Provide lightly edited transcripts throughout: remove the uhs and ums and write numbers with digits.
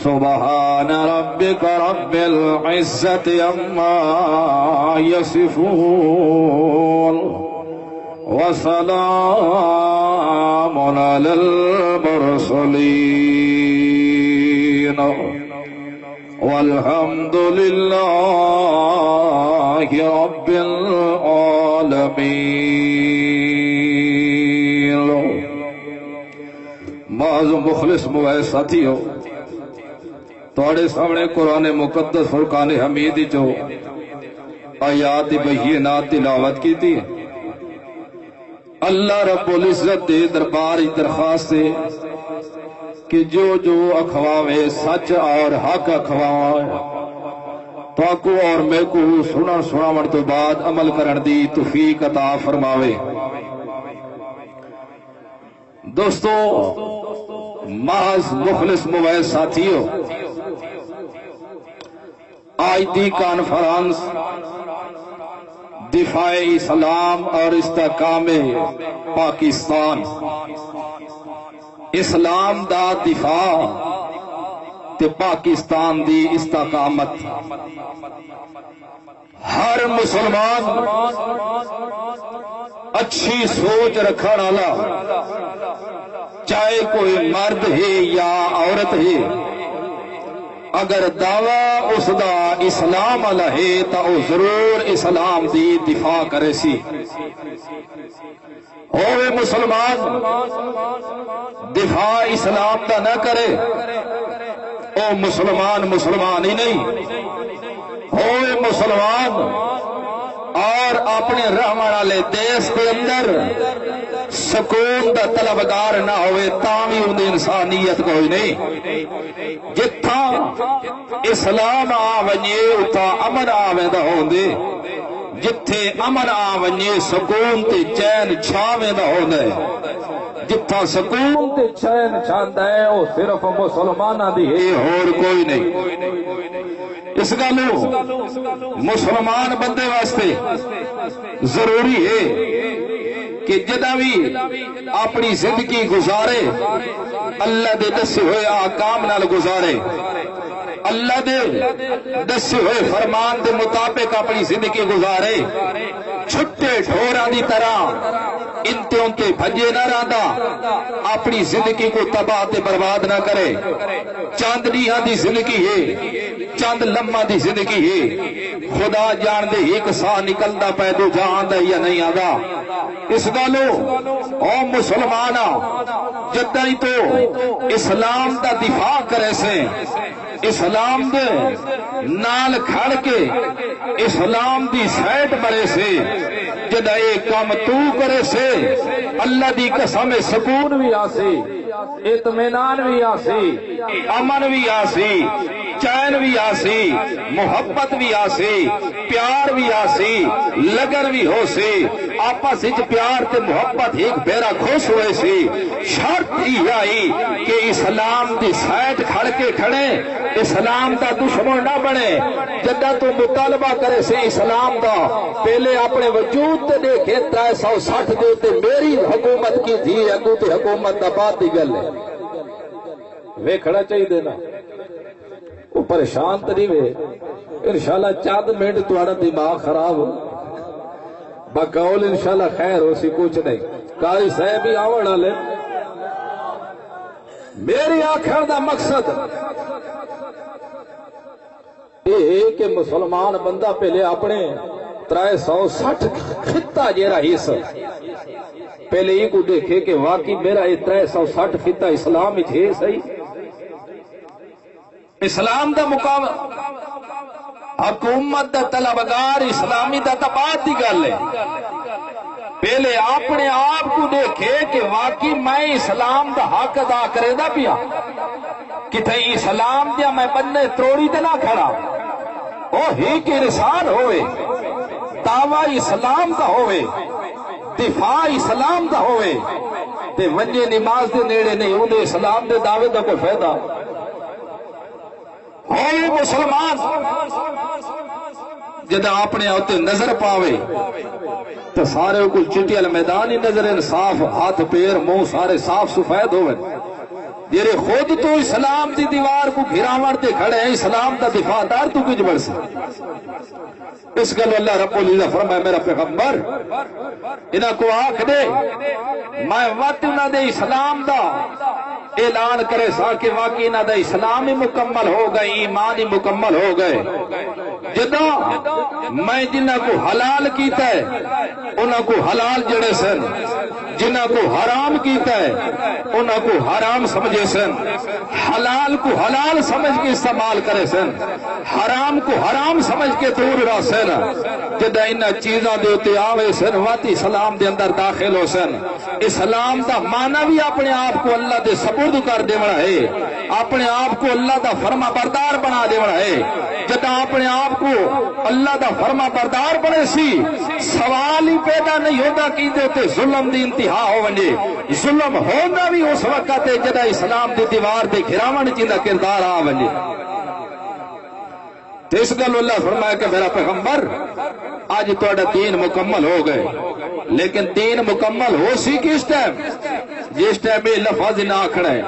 سبحان ربك رب العزة عما يصفون وسلام على المرسلين والحمد لله رب العالمين۔ معاذ مخلص موائے ساتھیو، تھوڑے سامنے قرآن مقدس فرقان حمید جو آیات بینات تلاوت کی تھی، اللہ رب العزت دے دربار درخواست ہے کہ جو اخواوے سچ اور حق اخواوے تو کو اور میں کو سنن تو بعد عمل کرن دی توفیق عطا فرماوے۔ دوستو، محض مخلص موائے ساتھیو، آج دی کانفرنس دفاع اسلام اور استحکام پاکستان، اسلام دا دفاع تے پاکستان دی استحکامت، ہر مسلمان اچھی سوچ رکھنے والا، چاہے کوئی مرد ہے یا عورت ہے، اگر دعویٰ اس دا اسلام والا ہے تو وہ ضرور اسلام دی دفاع کرے سی۔ ہوئے مسلمان دفاع اسلام دا نہ کرے، او مسلمان ہی نہیں۔ ہوئے مسلمان اور اپنے رحمان والے دیس کے اندر سکون دا طلبگار نہ ہوئے تاوی اندے انسانیت کوئی نہیں۔ جتھا اسلام آونیے اتھا امن آویندہ ہوندے، جتھے امن آونیے سکون تے چین چھاویندہ ہوندے، جتھا سکون تے چین چھاندہ ہے وہ صرف مسلمانہ دی ہے اور کوئی نہیں۔ اس گالو مسلمان بندے واسطے ضروری ہے کہ جدہ بھی اپنی زندگی گزارے اللہ دے دسے ہوئے آکام نال گزارے، اللہ دے دسے ہوئے فرمان دے مطابق اپنی زندگی گزارے، چھٹے ڈھوراں دی طرح انتے انتے بھجے نہ رہندا، اپنی زندگی کو تباہ تے برباد نہ کرے۔ چاندنیاں دی زندگی ہے، چند لمحہ دی زندگی ہے، خدا جان دے ایک سا نکلدا پیدو جان دے یا نہیں آگا۔ اس گالو او مسلمانہ جدہ ہی تو اسلام دا دفاع کرے سے، اسلام دے نال کھڑ کے اسلام دی سائٹ بڑے سے، جدہ ایک کام تو کرے سے اللہ دی قسم سکون بھی آسی، اطمینان بھی آسی، امن بھی آسی، چین بھی آسی، محبت بھی آسی، پیار بھی آسی، لگن بھی ہو سی، آپس وچ پیار تے محبت ایک بیرا خوش ہوئے سی۔ شرط ہی آئی کہ اسلام دی سائٹ کھڑ کے کھڑے، اسلام دا دشمن نہ بنے۔ جدہ تو مطالبہ کرے سے اسلام دا، پہلے اپنے وجود تے دیکھے 360 دے تے میری حکومت کی تھی، اگو تے حکومت دا بات دی گل ہے، ویکھنا چاہیے دینا۔ وہ پریشان تو نہیں وے، انشاءاللہ چند منٹ تھوڑا دماغ خراب ہو، بقول انشاءاللہ خیر ہو سی، کچھ نہیں۔ قاری صاحب ہی آوڑ والے، میری آخر دا مقصد یہ کہ مسلمان بندہ پہلے اپنے 360 خطہ جیرا حصہ پہلے یہ کو دیکھے کہ واقعی میرا یہ 360 خطہ اسلام ہے صحیح، اسلام دا مقام حکومت دا طلبگار اسلامی دا تباد دی گل ہے۔ پہلے اپنے آپ کو دیکھے کہ واقعی میں اسلام دا حق ادا کرے دا پیا، کتھے اسلام دیا میں بندے تروڑی تے نہ کھڑا، او ہی کی رسال ہوئے، دعویٰ اسلام دا ہوئے، دفاع اسلام دا ہوئے، تے ونجے نماز دے نیڑے نہیں، انہیں اسلام دے دعوے دا کوئی فائدہ ہوئے۔ مسلمان جدہ اپنے ہوتے نظر پاوے تو سارے کچھ چٹی میدان ہی نظر، صاف ہاتھ پیر منہ سارے صاف سفید ہوئے، جڑے خود تو اسلام دی دیوار کو گھراوڑ تے کھڑے ہیں اسلام دا دفاع دار تو کچھ بڑھ سی اس گل اللہ رب العزت فرمائے میرا پیغمبر انہاں کو آکھ دے میں وقت انہاں دے اسلام دا اعلان کرے سا کہ واقعی انہاں دا اسلام ہی مکمل ہو گئے ایمان ہی مکمل ہو گئے جدا میں جنہاں کو حلال کیتا ہے انہاں کو حلال جڑے سن جنہاں کو حرام کیتا ہے انہاں کو حرام سمجھے سن حلال کو حلال سمجھ کے استعمال کرے سن حرام کو حرام سمجھ کے دور رہ سن جدا انہاں چیزاں دے اتے آوے سن واتی اسلام دے اندر داخل ہو سن اسلام دا معنی بھی اپنے آپ کو اللہ دے سپرد کر دیونا ہے اپنے آپ کو اللہ دا فرما بردار بنا دیونا ہے جدا اپنے آپ کو اللہ دا فرما بردار بنے سی سوال ہی پیدا نہیں ہوتا کہ دیتے ظلم دی انتہا ہو ونجے ظلم ہونا بھی اس وقت ہے جدا اسلام دی دیوار دے گھراون چیزا کردار آ ونجے تو اس گل اللہ فرمایا کہ میرا پیغمبر آج توڑا دین مکمل ہو گئے لیکن دین مکمل ہو سی کس ٹائم جس ٹائم یہ لفظ نہ کھڑا ہے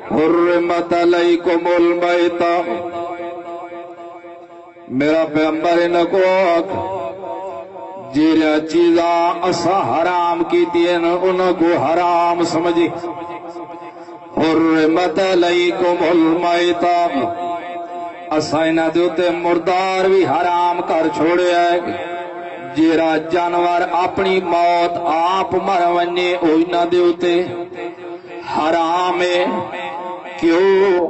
حرمت علیکم المیتہ میرا پیغمبر انہاں کو جیڑا چیزاں اسا حرام کی دین انہاں کو حرام سمجھی حرمت علیکم المیتہ اسا انہاں دے اوتے مردار بھی حرام کر چھوڑے ہے جیڑا جانور اپنی موت آپ مر ونے او انہاں دے اوتے حرام ہے کیوں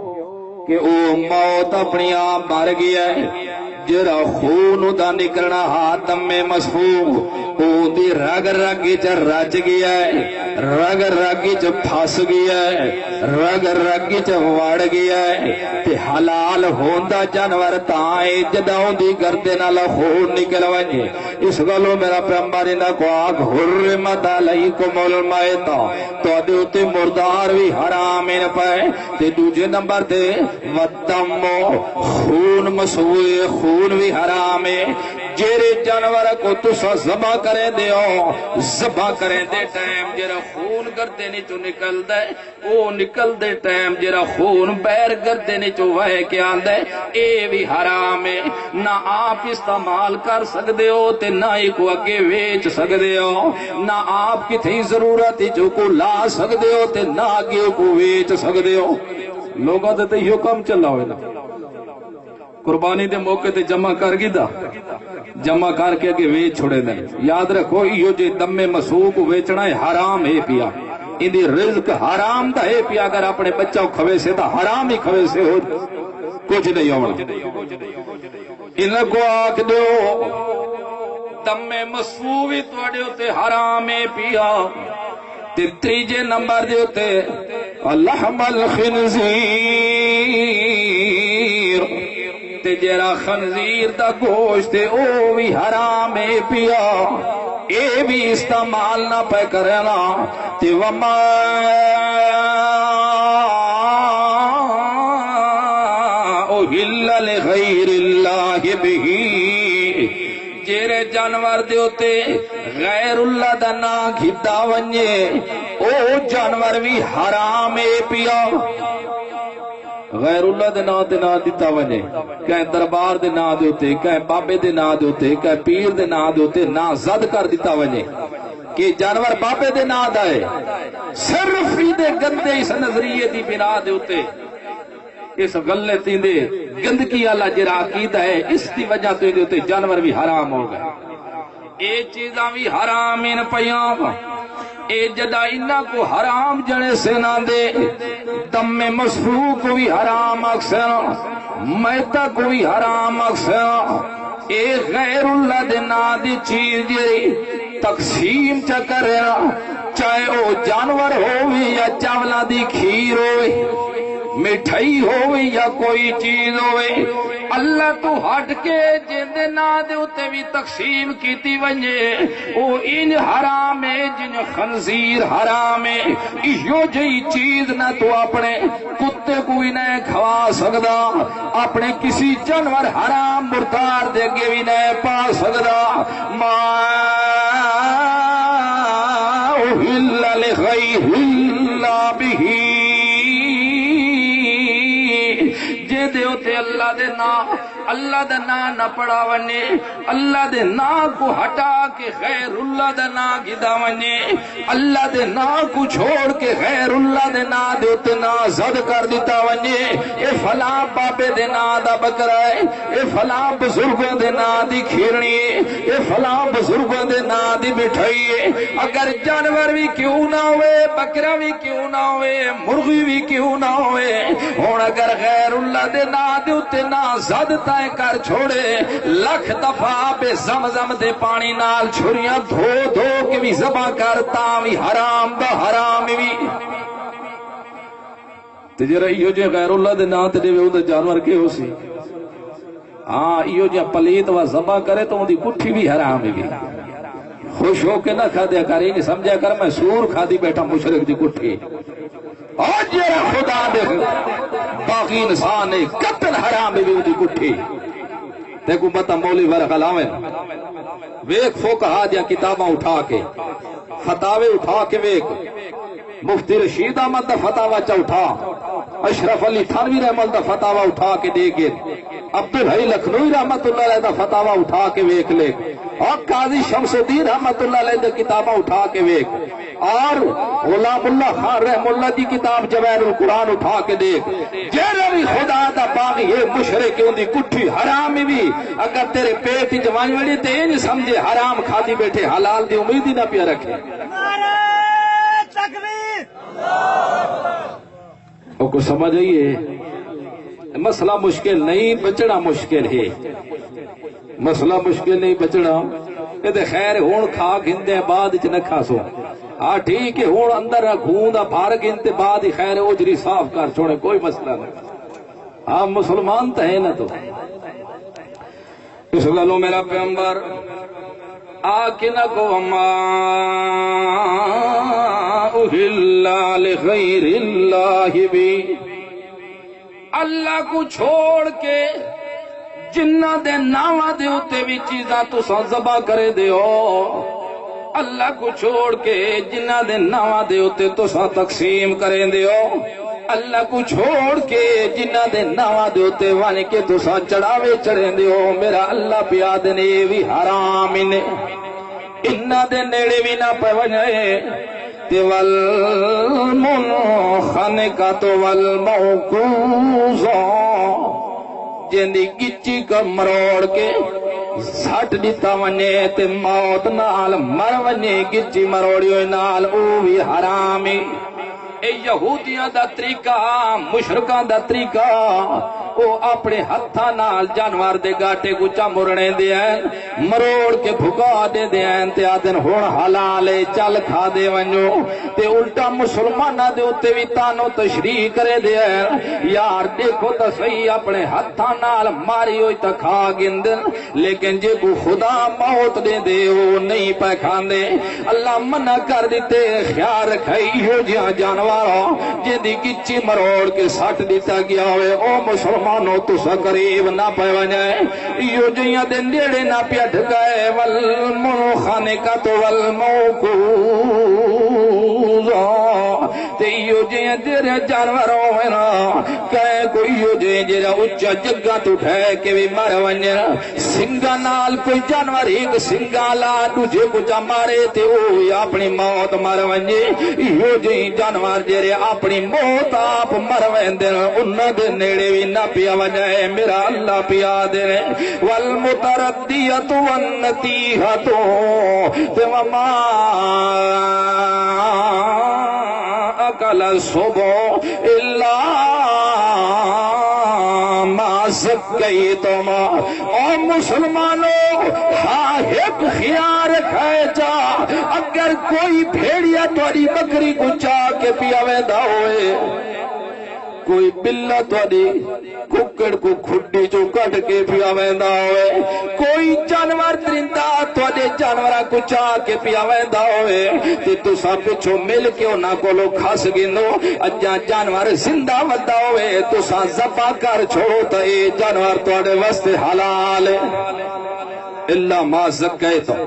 کہ او موت اپنی آپ مر گیا ہے جرا خون دا نکلنا ہاتم میں مسفوح اون دی رگ رگی چ رج گیا ہے رگ رگی چ پھس گیا ہے رگ رگی چ وڑ گیا ہے تے حلال ہوندا جانور تاں جدا دی گردے نال خون نکل ونجے اس گلو میرا پیغمبر انہاں کو آگ حرمت علیکم المیتہ تواڈے اوتے مردار بھی حرام ہیں پے تے دوجے نمبر تے ودم خون مسوئے خون بھی حرام ہے جیرے جانور کو تسا ذبح کریں دے ہو ذبح کریں دے ٹائم جیرا خون گردے نیچو نکل دے او نکل دے ٹائم جیرا خون بیر گردے نیچو وہے کے آندے اے بھی حرام ہے نہ آپ استعمال کر سکدے ہو تے نہ ہی کو اگے ویچ سکدے ہو نہ آپ کی تھی ضرورت جو کو لا سکدے ہو تے نہ اگے کو ویچ سکدے ہو لوگوں تے یہ کم چلا ہوئے نا قربانی دے موقع تے جمع کر گی دا جمع کر کے اگے ویچ چھوڑے دیں یاد رکھو یہ جو دم مسوق ویچنا ہے حرام ہے پیا اندی رزق حرام دا ہے پیا اگر اپنے بچہ کھوے سے دا حرام ہی کھوے سے ہو کچھ نہیں ہونا انہاں کو آکھ دو دم مسوق تواڈے اوتے حرام ہے پیا تے تیجے نمبر دے اوتے لحم الخنزیر تے جیرا خنزیر دا گوشت او بھی حرام ہے پیا اے بھی استعمال نہ پہ کرنا تے وما اہل لغیر اللہ بہ جیرے جانور دے ہوتے غیر اللہ دا نا گھدا ونجے او جانور بھی حرام ہے پیا غیر اللہ دے نا تے نا دیتا ونے کہیں دربار دے نا دے ہوتے کہیں بابے دے نا دے ہوتے کہیں پیر دے نا دے ہوتے نا زد کر دیتا ونے کہ جانور بابے دے نا دائے صرف ہی دے گندے اس نظریے دی بنا دے ہوتے اس غلطی دے گندگی اللہ جرا عقیدہ ہے اس دی وجہ تو دے ہوتے جانور بھی حرام ہو گئے اے چیزاں بھی حرام ان پیام اے جدا انہاں کو حرام جنے سے نہ دے دم مسفوح کو بھی حرام اکسر میتہ کو بھی حرام اکسر اے غیر اللہ دے نا دی چیز جی تقسیم چکر چاہے او جانور ہوئی یا چاولا دی کھیر ہوئی مٹھائی ہوئی یا کوئی چیز ہوئی اللہ تو ہٹ کے جن نا دے اتے بھی تقسیم کیتی ونجے او ان حرام ہے جن خنزیر حرام ہے ایو جئی چیز نہ تو اپنے کتے کو بھی نہ کھوا سکدا اپنے کسی جانور حرام مردار دے گے بھی نہ پا سکدا ما اہل لغیر اللہ بہ سینے دے تے اللہ دے نا نہ پڑا ونے، اللہ دے نا کو ہٹا کے غیر اللہ دے نا گدا ونے، اللہ دے نا کو چھوڑ کے غیر اللہ دے نا دے تے نازد کر دیتا ونے۔ اے فلاں بابے دے نا دا بکرا ہے، اے فلاں بزرگوں دے نا دی کھیرنی ہے، اے فلاں بزرگوں دے نا دی مٹھائی ہے۔ اگر جانور بھی کیوں نہ ہوئے، بکرا بھی کیوں نہ ہوئے، مرغی بھی کیوں نہ ہوئے، ہون اگر غیر اللہ دے نا دے اتے نازد تائیں کر چھوڑے، لکھ دفعہ بے زمزم دے پانی نال چھریاں دھو دھو کے بھی ذبح کرتا بھی حرام دا حرام بھی۔ تے جرا ایو جے غیر اللہ دے نا تے دے او جانور کے ہو سی، ہاں ایو جے پلیت و ذبح کرے تو دی کٹھی بھی حرام بھی۔ خوش ہو کے نہ کھا دیا کر، نہیں سمجھا کر میں سور کھا دی بیٹھا مشرک دی کٹھی۔ اور جرا خدا دے باقی انسان نے قتل حرام بھی دی کٹھی۔ دیکھو متا مولی ورقہ لاویں ویک فقہا دیا کتاباں اٹھا کے، فتاوے اٹھا کے ویک، مفتی رشید احمد دا فتاوہ چا اٹھا، اشرف علی تھانوی رحمت دا فتاوہ اٹھا کے دے گے، عبدالحی لکھنوی رحمت اللہ علیہ دا فتاوہ اٹھا کے ویک لے، اور قاضی شمس الدین رحمت اللہ علیہ دا کتاباں اٹھا کے ویک، اور غلام اللہ خان رحم اللہ دی کتاب جواہر القرآن اٹھا کے دیکھ، جیرا بھی خدا دا باغی ہے مشرک ان دی کٹھی حرام بھی، اگر تیرے پیٹ جوانی وڑی تے نہیں سمجھے حرام کھادی بیٹھے حلال دی امید ہی نہ پیا رکھے۔ او کو سمجھ آئیے مسئلہ مشکل نہیں، بچنا مشکل ہے، مسئلہ مشکل نہیں بچنا۔ یہ تے خیر ہون کھا گھندے بعد چ نہ کھاسو، ہاں ٹھیک ہے ہون اندر خون دا بھار گنتے بعد ہی خیر اوجری صاف کر چھوڑے، کوئی مسئلہ نہیں، ہاں مسلمان تو ہے نا۔ تو اس گلو میرا پیغمبر آکے نہ کو اما اہلا لغیر اللہ بھی، اللہ کو چھوڑ کے جنہ دے ناواں دے اتے بھی چیزاں تو ذبح کرے دیو، اللہ کو چھوڑ کے جنہ دے ناواں دے اتے تو تقسیم کریں دیو، اللہ کو چھوڑ کے جنہ دے ناواں دے اتے وان کے تو چڑھاوے چڑھیں دیو، میرا اللہ پیا دے بھی حرام نے انہ دے نیڑے بھی نہ پہ وجھے تے والمنخنقۃ والموقوذہ، جندی گچی کا مروڑ کے سٹ دیتا ونے تے موت نال مر ونے، گچی مروڑی ہوئی نال او بھی حرامی۔ اے یہودیاں دا طریقہ، مشرکاں دا طریقہ، او اپنے ہتھاں نال جانور دے گاٹے کو چمرنے دین، مروڑ کے بھگا دے دین تے آدن ہون حلال چل کھا دے ونجو، تے الٹا مسلمانہ دے اتے بھی تانو تشریح کرے دین، یار دیکھو تا صحیح اپنے ہتھاں نال ماری ہوئی تا کھا گندن، لیکن جے کو خدا موت دے دے وہ نہیں پہ کھاندے۔ اللہ منع کر دیتے، خیال رکھائی ہو جہاں جانوروں جے دی گچی مروڑ کے سٹ دیتا گیا ہوئے، او مسلمانوں تو سا قریب نہ پہ ونجائے، یو جیاں دے نیڑے نہ پیا ڈھکائے، والمنخنقۃ والموقوذہ، تے یو جیاں جیرے جانور ہوئے نا، کہے کوئی یو جیاں جیرے اچھا جگہ تو ٹھے کے بھی مر ونجا، سنگا نال کوئی جانور ایک سنگا لا دوجے کو جا مارے تے اوہی اپنی موت مر ونجے، یو جیاں جانور جیرے اپنی موت آپ مر ویندن، انہ دے نیڑے بھی نہ پیا وجائے، میرا اللہ پیا دے۔ والمتردیۃ والنتیحۃ وما اکل السبع الا ما زکیتم، اور مسلمانوں ہاں ایک خیال رکھائے جا، اگر کوئی بھیڑیا توڑی بکری کو چاہ کے پیاوے دا ہوئے، کوئی بلہ توڑی ککڑ کو کھڈی جو کٹ کے پیاوے دا ہوئے، کوئی جانور درندہ توڑے جانورہ کو چاہ کے پیاوے دا ہوئے، تے تو سا پچھو مل کے انہاں کو لو کھاس گنو، اجا جانور زندہ ودا ہوئے تو سا ذبح کر چھوڑو تا اے جانور توڑے واسطے حلال ہے۔ الا ما زکیتم،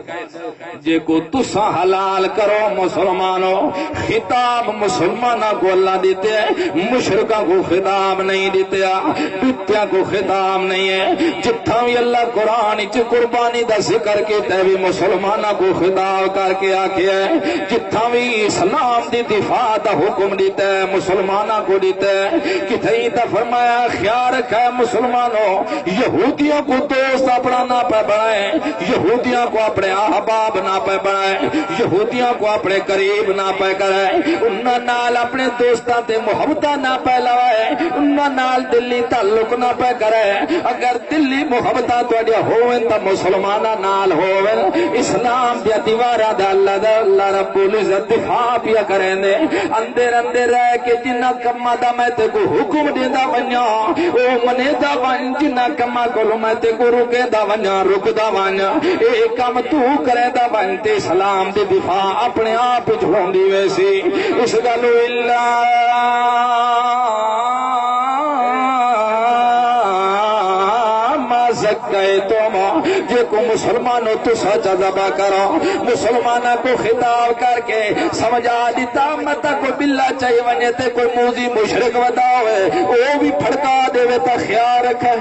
جے کو تسا حلال کرو مسلمانوں. خطاب مسلمانوں کو اللہ دیتے ہیں، مشرکوں کو خطاب نہیں دیتے، بتیاں کو خطاب نہیں ہے. جتھا بھی اللہ قرآن چ قربانی دا ذکر کیتا ہے مسلمانوں کو خطاب کر کے آکھیا ہے. جتھا بھی اسلام دی دفاع دا حکم دیتا ہے مسلمانوں کو دیتا ہے. کتھیں تا فرمایا خیال رکھا ہے مسلمانوں، یہودیوں کو دوست اپنا نہ پہ بنائیں، یہودیاں کو اپنے احباب نہ پہ بنائیں، یہودیاں کو اپنے قریب نہ پہ کرائیں، انہاں نال اپنے دوستاں تے محبتاں نہ پہ لوائیں، انہاں نال دلی تعلق نہ پہ کرائیں. اگر دلی محبتاں تواڈیاں ہوویں تے مسلماناں نال ہوویں. اسلام دی دیواراں دا اللہ رب العزت دفاع پیا کریں دے. اندر اندر رہ کے جنہ کماں دا میں تے کو حکم دیندا ونجاں او منیدا ون، جنہ کماں کولوں میں تے کو رکیندا ونجاں رکدا ون. اے کم تو کرے دا ون تے اسلام دی دفاع اپنے آپ وچ ہوندی ویسی. اس گل جے کو مسلمانوں تو سچا ذبح کرو، مسلمانوں کو خطاب کر کے سمجھا دیتا مت کوئی بلا چاہیے ونے تے کوئی موزی مشرک ودا ہوئے وہ بھی پھڑکا دے تا خیال رکھے.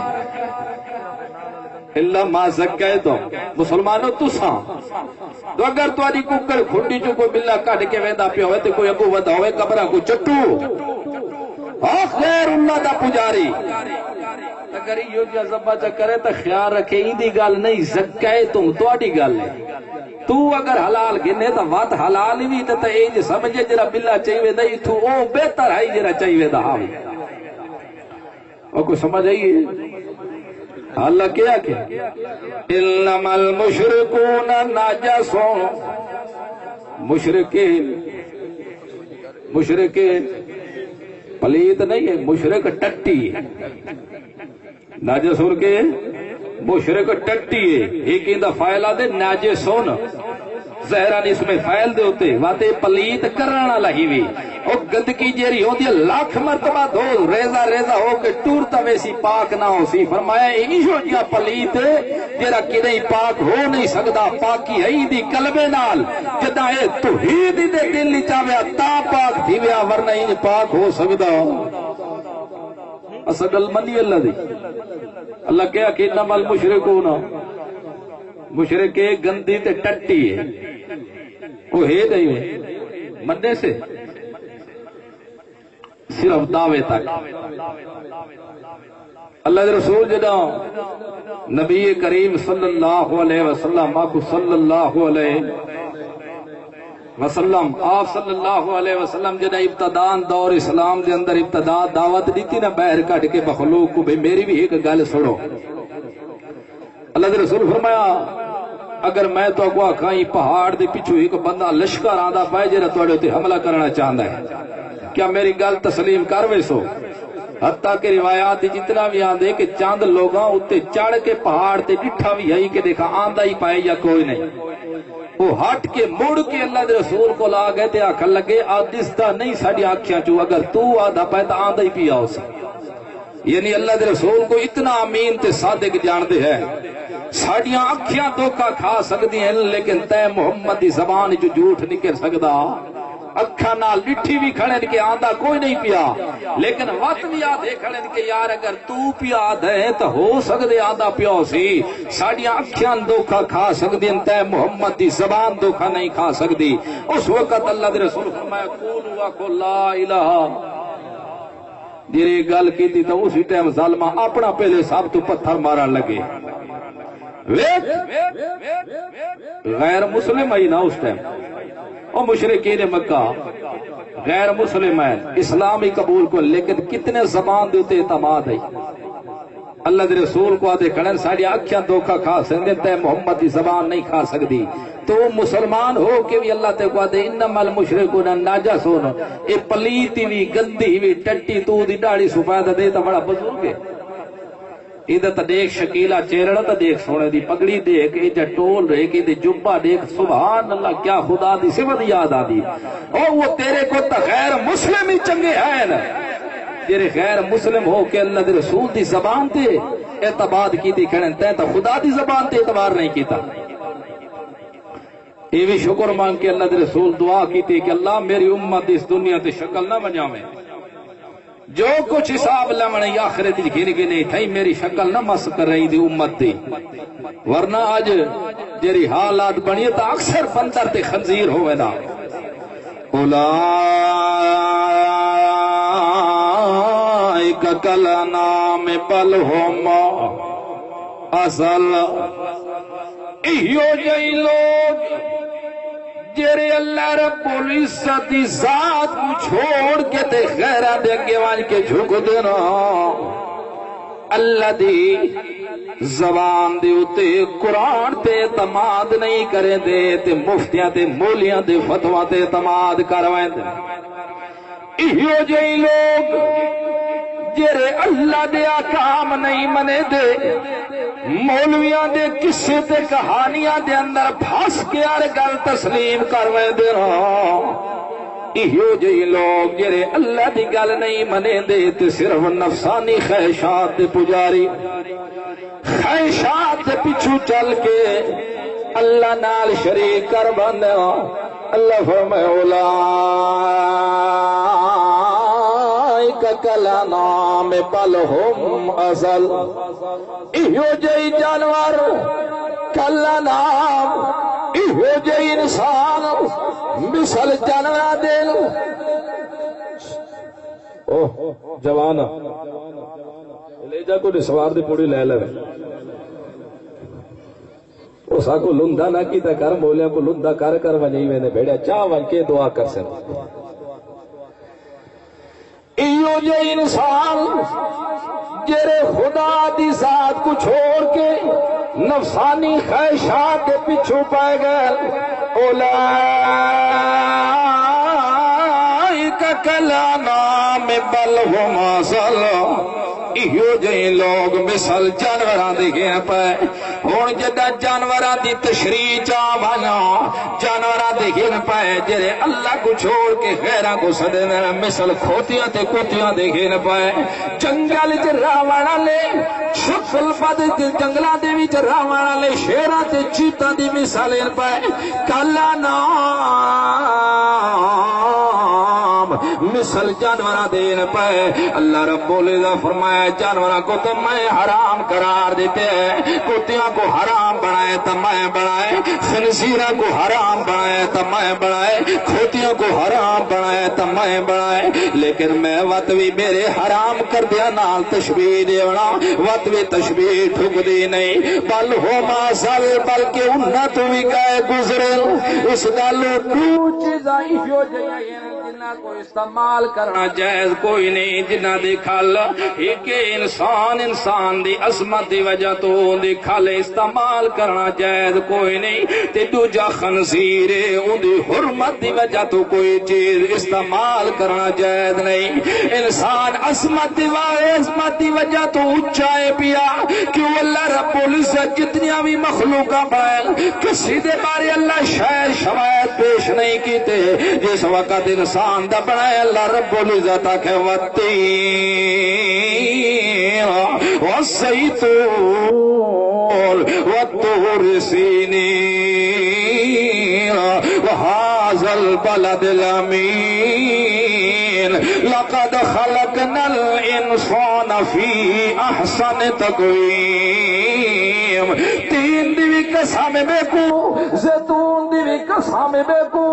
اللہ ما زکیتم مسلمانوں تساں تو اگر تاری ککڑ کھنڈی چو کوئی بلا کٹ کے ویندا پیا ہوئے تے کوئی اگو ودا ہوئے قبراں کو چٹو غیر اللہ دا پجاری اگر یہ جو ذبح چ کرے تو خیال رکھے ایندی گل نہیں زکیتم تواڈی گل ہے. تو اگر حلال گنے تو وات حلال بھی تے اے جے سمجھے جڑا بلا چاہیے دا ایتھو او بہتر ہے جڑا چاہیے دا ہاں او کو سمجھ آئی. اللہ کیا کہ انما المشرکون نجس، مشرکین پلیت نہیں ہے، مشرک ٹٹی ہے. ناجسون کے مشرک ٹٹی ہے. ایک اندہ فائلہ دے ناجسون زہران اس میں فائل دے ہوتے واتے پلیت کرنا لہی بھی اور گندگی جیری ہو دی لاکھ مرتبہ دھو ریزہ ریزہ ہو کے ٹورتا ویسی پاک نہ ہو سی. فرمایا ایشو جیا پلیت جیرا کدیں پاک ہو نہیں سکتا. پاکی ہے دی قلبے نال جدا ہے توحید دے دل لی چاہویا تا پاک تھی ویا ورنہ ہی پاک ہو سکتا. اصل منی اللہ دی اللہ کیا کہ انما المشرکون مشرک گندی تے ٹٹی ہے وہ ہے نہیں مندے سے صرف دعوے تک. اللہ دے رسول جدا نبی کریم صلی اللہ علیہ وسلم آکو صلی اللہ علیہ وسلم آپ صلی اللہ علیہ وسلم جدا ابتدان دور اسلام دے اندر ابتدا دعوت دیتی نا باہر کٹ کے مخلوق کو بھی میری بھی ایک گل سنو. اللہ دے رسول فرمایا اگر میں تو اگوا کھائیں پہاڑ دے پیچھو ایک بندہ لشکر آندہ پائے جیرہ توڑے تے حملہ کرنا چاہندہ ہے کیا میری گل تسلیم کروے سو؟ حتیٰ کہ روایات جتنا بھی آندے کہ چاند لوگاں اتے چڑھ کے پہاڑ تے ڈٹھا بھی ہے کہ دیکھا آندہ ہی پائے یا کوئی نہیں. وہ ہٹ کے مڑ کے اللہ دے رسول کو لا گئے تے آکھن لگے آدھستا نہیں ساڑی آنکھیاں چو اگر تو آدھا پائے تا آندہ ہی پیا ہو سا. یعنی اللہ دے رسول کو اتنا امین تے صادق جاندے ہیں. ساڑیاں آنکھیاں دھوکا کھا سکتی ہیں لیکن تے محمد دی زبان جو جھوٹ نکل سکدا. اکھاں نال ڈٹھی بھی کھڑے کہ آندہ کوئی نہیں پیا لیکن وقت بھی آدھے کھڑے کہ یار اگر تو پیا دے تو ہو سکتے آندہ پیا سی. ساڑیاں اکھیاں دھوکا کھا سکتی ہیں تے محمد دی زبان دھوکا نہیں کھا سکتی. اس وقت اللہ دے رسول فرمایا قولوا وقو لا الہ جیرے گل کی تھی تو اسی ٹائم ظالمہ اپنا پہلے سب تو پتھر مارا لگے. غیر مسلم آئی نا اس ٹائم اور مشرکین مکہ غیر مسلم ہے اسلامی قبول کو لیکن کتنے زبان دیتے اعتماد ہے. اللہ دے رسول کو آدھے کھڑن ساڑی آنکھیاں دھوکا کھا سکتے تے محمد دی زبان نہیں کھا سکتی. تو مسلمان ہو کے بھی اللہ تے کو آدھے انما المشرکون نجسون اے پلیتی بھی گندی بھی ٹٹی تو دی ڈاڑی سفید دے تا بڑا بزرگ ہے. ادھر تا دیکھ شکیلا چہرہ تا دیکھ سونے دی پگڑی دیکھ ایجا ٹول رہے کہ ادھر جبہ دیکھ سبحان اللہ کیا خدا دی صفت یاد آدھی. او وہ تیرے کو تا غیر مسلم ہی چنگے ہیں نا جڑے غیر مسلم ہو کے اللہ دے رسول دی زبان تے اعتماد کیتی کھڑن تے تا خدا دی زبان تے اعتبار نہیں کیتا. یہ بھی شکر مانگ کے اللہ دے رسول دعا کیتی کہ اللہ میری امت اس دنیا تے شکل نہ بناویں، جو کچھ حساب لمنے آخرت گھر گنے تھئی میری شکل نہ مس کر رہی دی امت دی، ورنہ آج جری حالات بنی تا اکثر بندر تے خنزیر ہوئے نا. اولئک کالانعام بل هم اضل. ایہو جئی لوگ جڑے اللہ رب العزت دی ذات کو چھوڑ کے تے غیراں دے اگے وان کے جھک دینا، اللہ دی زبان دے اتے قرآن تے اعتماد نہیں کریں دے تے مفتیاں تے مولیاں دے فتوا تے اعتماد کروائیں دے. ایہو جئی لوگ جڑے اللہ دے احکام نہیں منے دے، مولویاں دے قصے تے کہانیاں دے اندر پھنس کے ہر گل تسلیم کرویں دے رہا. ایہو جئی لوگ جڑے اللہ دی گل نہیں منے دے تے صرف نفسانی خواہشات دے پجاری، خواہشات دے پیچھے چل کے اللہ نال شریک کر بندے. اللہ فرمائے اولئک کالانعام بل هم اضل. ایہو جئی جانور کالانعام، ایہو جئی انسان مثل جانور دے. جوان لے جا کو سوار دی پوڑی لے لے، اس کو لندا نہ کیتا کر، مولیاں کو لندا کر کر ونجی میں نے بھیڑیا چاہ ون کے دعا کر سن. ایو جے انسان جڑے خدا دی ذات کو چھوڑ کے نفسانی خواہشات کے پیچھے پائے گئے، اولئک کالانعام بل هم اضل. ایہو جئی لوگ مثل جانوراں دی گئے پے. ہن جدا جانوراں دی تشریح چا بنا، جانوراں دی گئے پے جڑے اللہ کو چھوڑ کے غیراں کو سدے مثل کھوتیاں تے کتیاں دی گئے پے. جنگل وچ راون والے شکل بد جنگلاں دے وچ راون والے شیراں تے چیتاں دی مثال پے. کالانعام مثل جانوراں دین پے. اللہ رب العزت فرمایا جانوراں کو تو میں حرام قرار دیتے ہیں، کتیاں کو حرام بنائے تو میں بنائے، خنزیراں کو حرام بنائے تو میں بنائے، کھوتیاں کو حرام بنائے تو میں بنائے. لیکن میں وقت بھی میرے حرام کر دیا نال تشبیہ دیونا، وقت بھی تشبیہ ٹھک دی نہیں. بل هم اضل، بلکہ انہاں تو بھی گئے گزرے. اس گالو دو چیزاں ایہو جہاں جنہ کو استعمال کرنا جائز کوئی نہیں. جنہ دی کھل ایک انسان دی عظمت دی وجہ تو دی کھل استعمال کرنا جائز کوئی نہیں. تے دوجا خنزیر اون دی حرمت دی وجہ تو کوئی چیز استعمال کرنا جائز نہیں. انسان عظمت دی وجہ تو اونچا ہے پیا کیوں اللہ رب العزت جتنیاں بھی مخلوقاں بنائے کسی دے بارے اللہ شاید شواہد پیش نہیں کیتے. جس وقت انسان دا بنائے اللہ رب العزت آکھے والتین والزیتون والطور سینین وهذا البلد الامین لقد خلقنا الانسان فی احسن تقویم. تین دی بھی قسم بے کو، زیتون دی بھی قسم بے کو،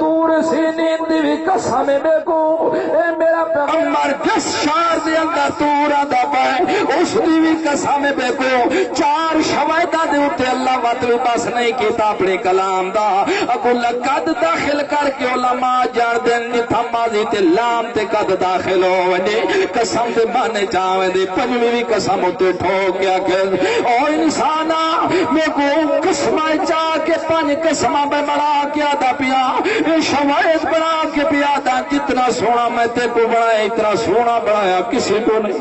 طور سینین دی بھی قسم بے کو. اے میرا پیغمبر جس شہر دے اندر طور آندا پے اس دی بھی قسم بے کو. چار شواہداں دے اوتے اللہ وقت بھی بس نہیں کیتا اپنے کلام دا. اگو لقد داخل کر کے علماء جان دین نتھا ماضی تے لام تے قد داخل ہو ونجے قسم تے مانے چاویں دے پنجویں بھی قسم اتے ٹھوک گیا کہ او انسانا میں کو قسمہ چاہ کے پانچ قسمہ میں بنا کے آدھا پیا شواہد بنا کے پیا دا. جتنا سونا میں تے کو بنایا اتنا سونا بنایا کسی کو نہیں.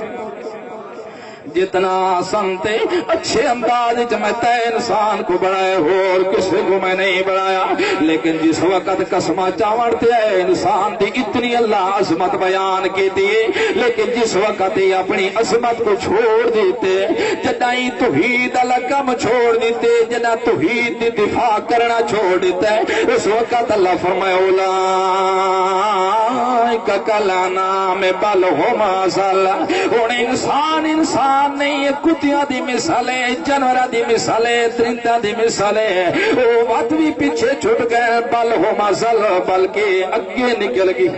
جتنا سنتے اچھے انداز میں تے انسان کو بنائے اور کسی کو میں نہیں بنایا، لیکن جس وقت قسمہ چاوڑتے ہیں انسان دی اتنی اللہ عظمت بیان کی دی، لیکن جس وقت ہی اپنی عظمت کو چھوڑ دیتے، جدائیں توحید اللہ کم چھوڑ دیتے، جدہ توحید دی دفاع کرنا چھوڑ دیتے، اس وقت اللہ فرمائے اولئک کالانعام بل ھم اضل۔ ہن انسان نہیں، کتیاں دی مثال ہے، جانوراں دی مثال ہے، درنداں دی مثال ہے، وہ وقت بھی پیچھے چھٹ گئے، بل ھم اضل، بلکہ اگے نکل گئی،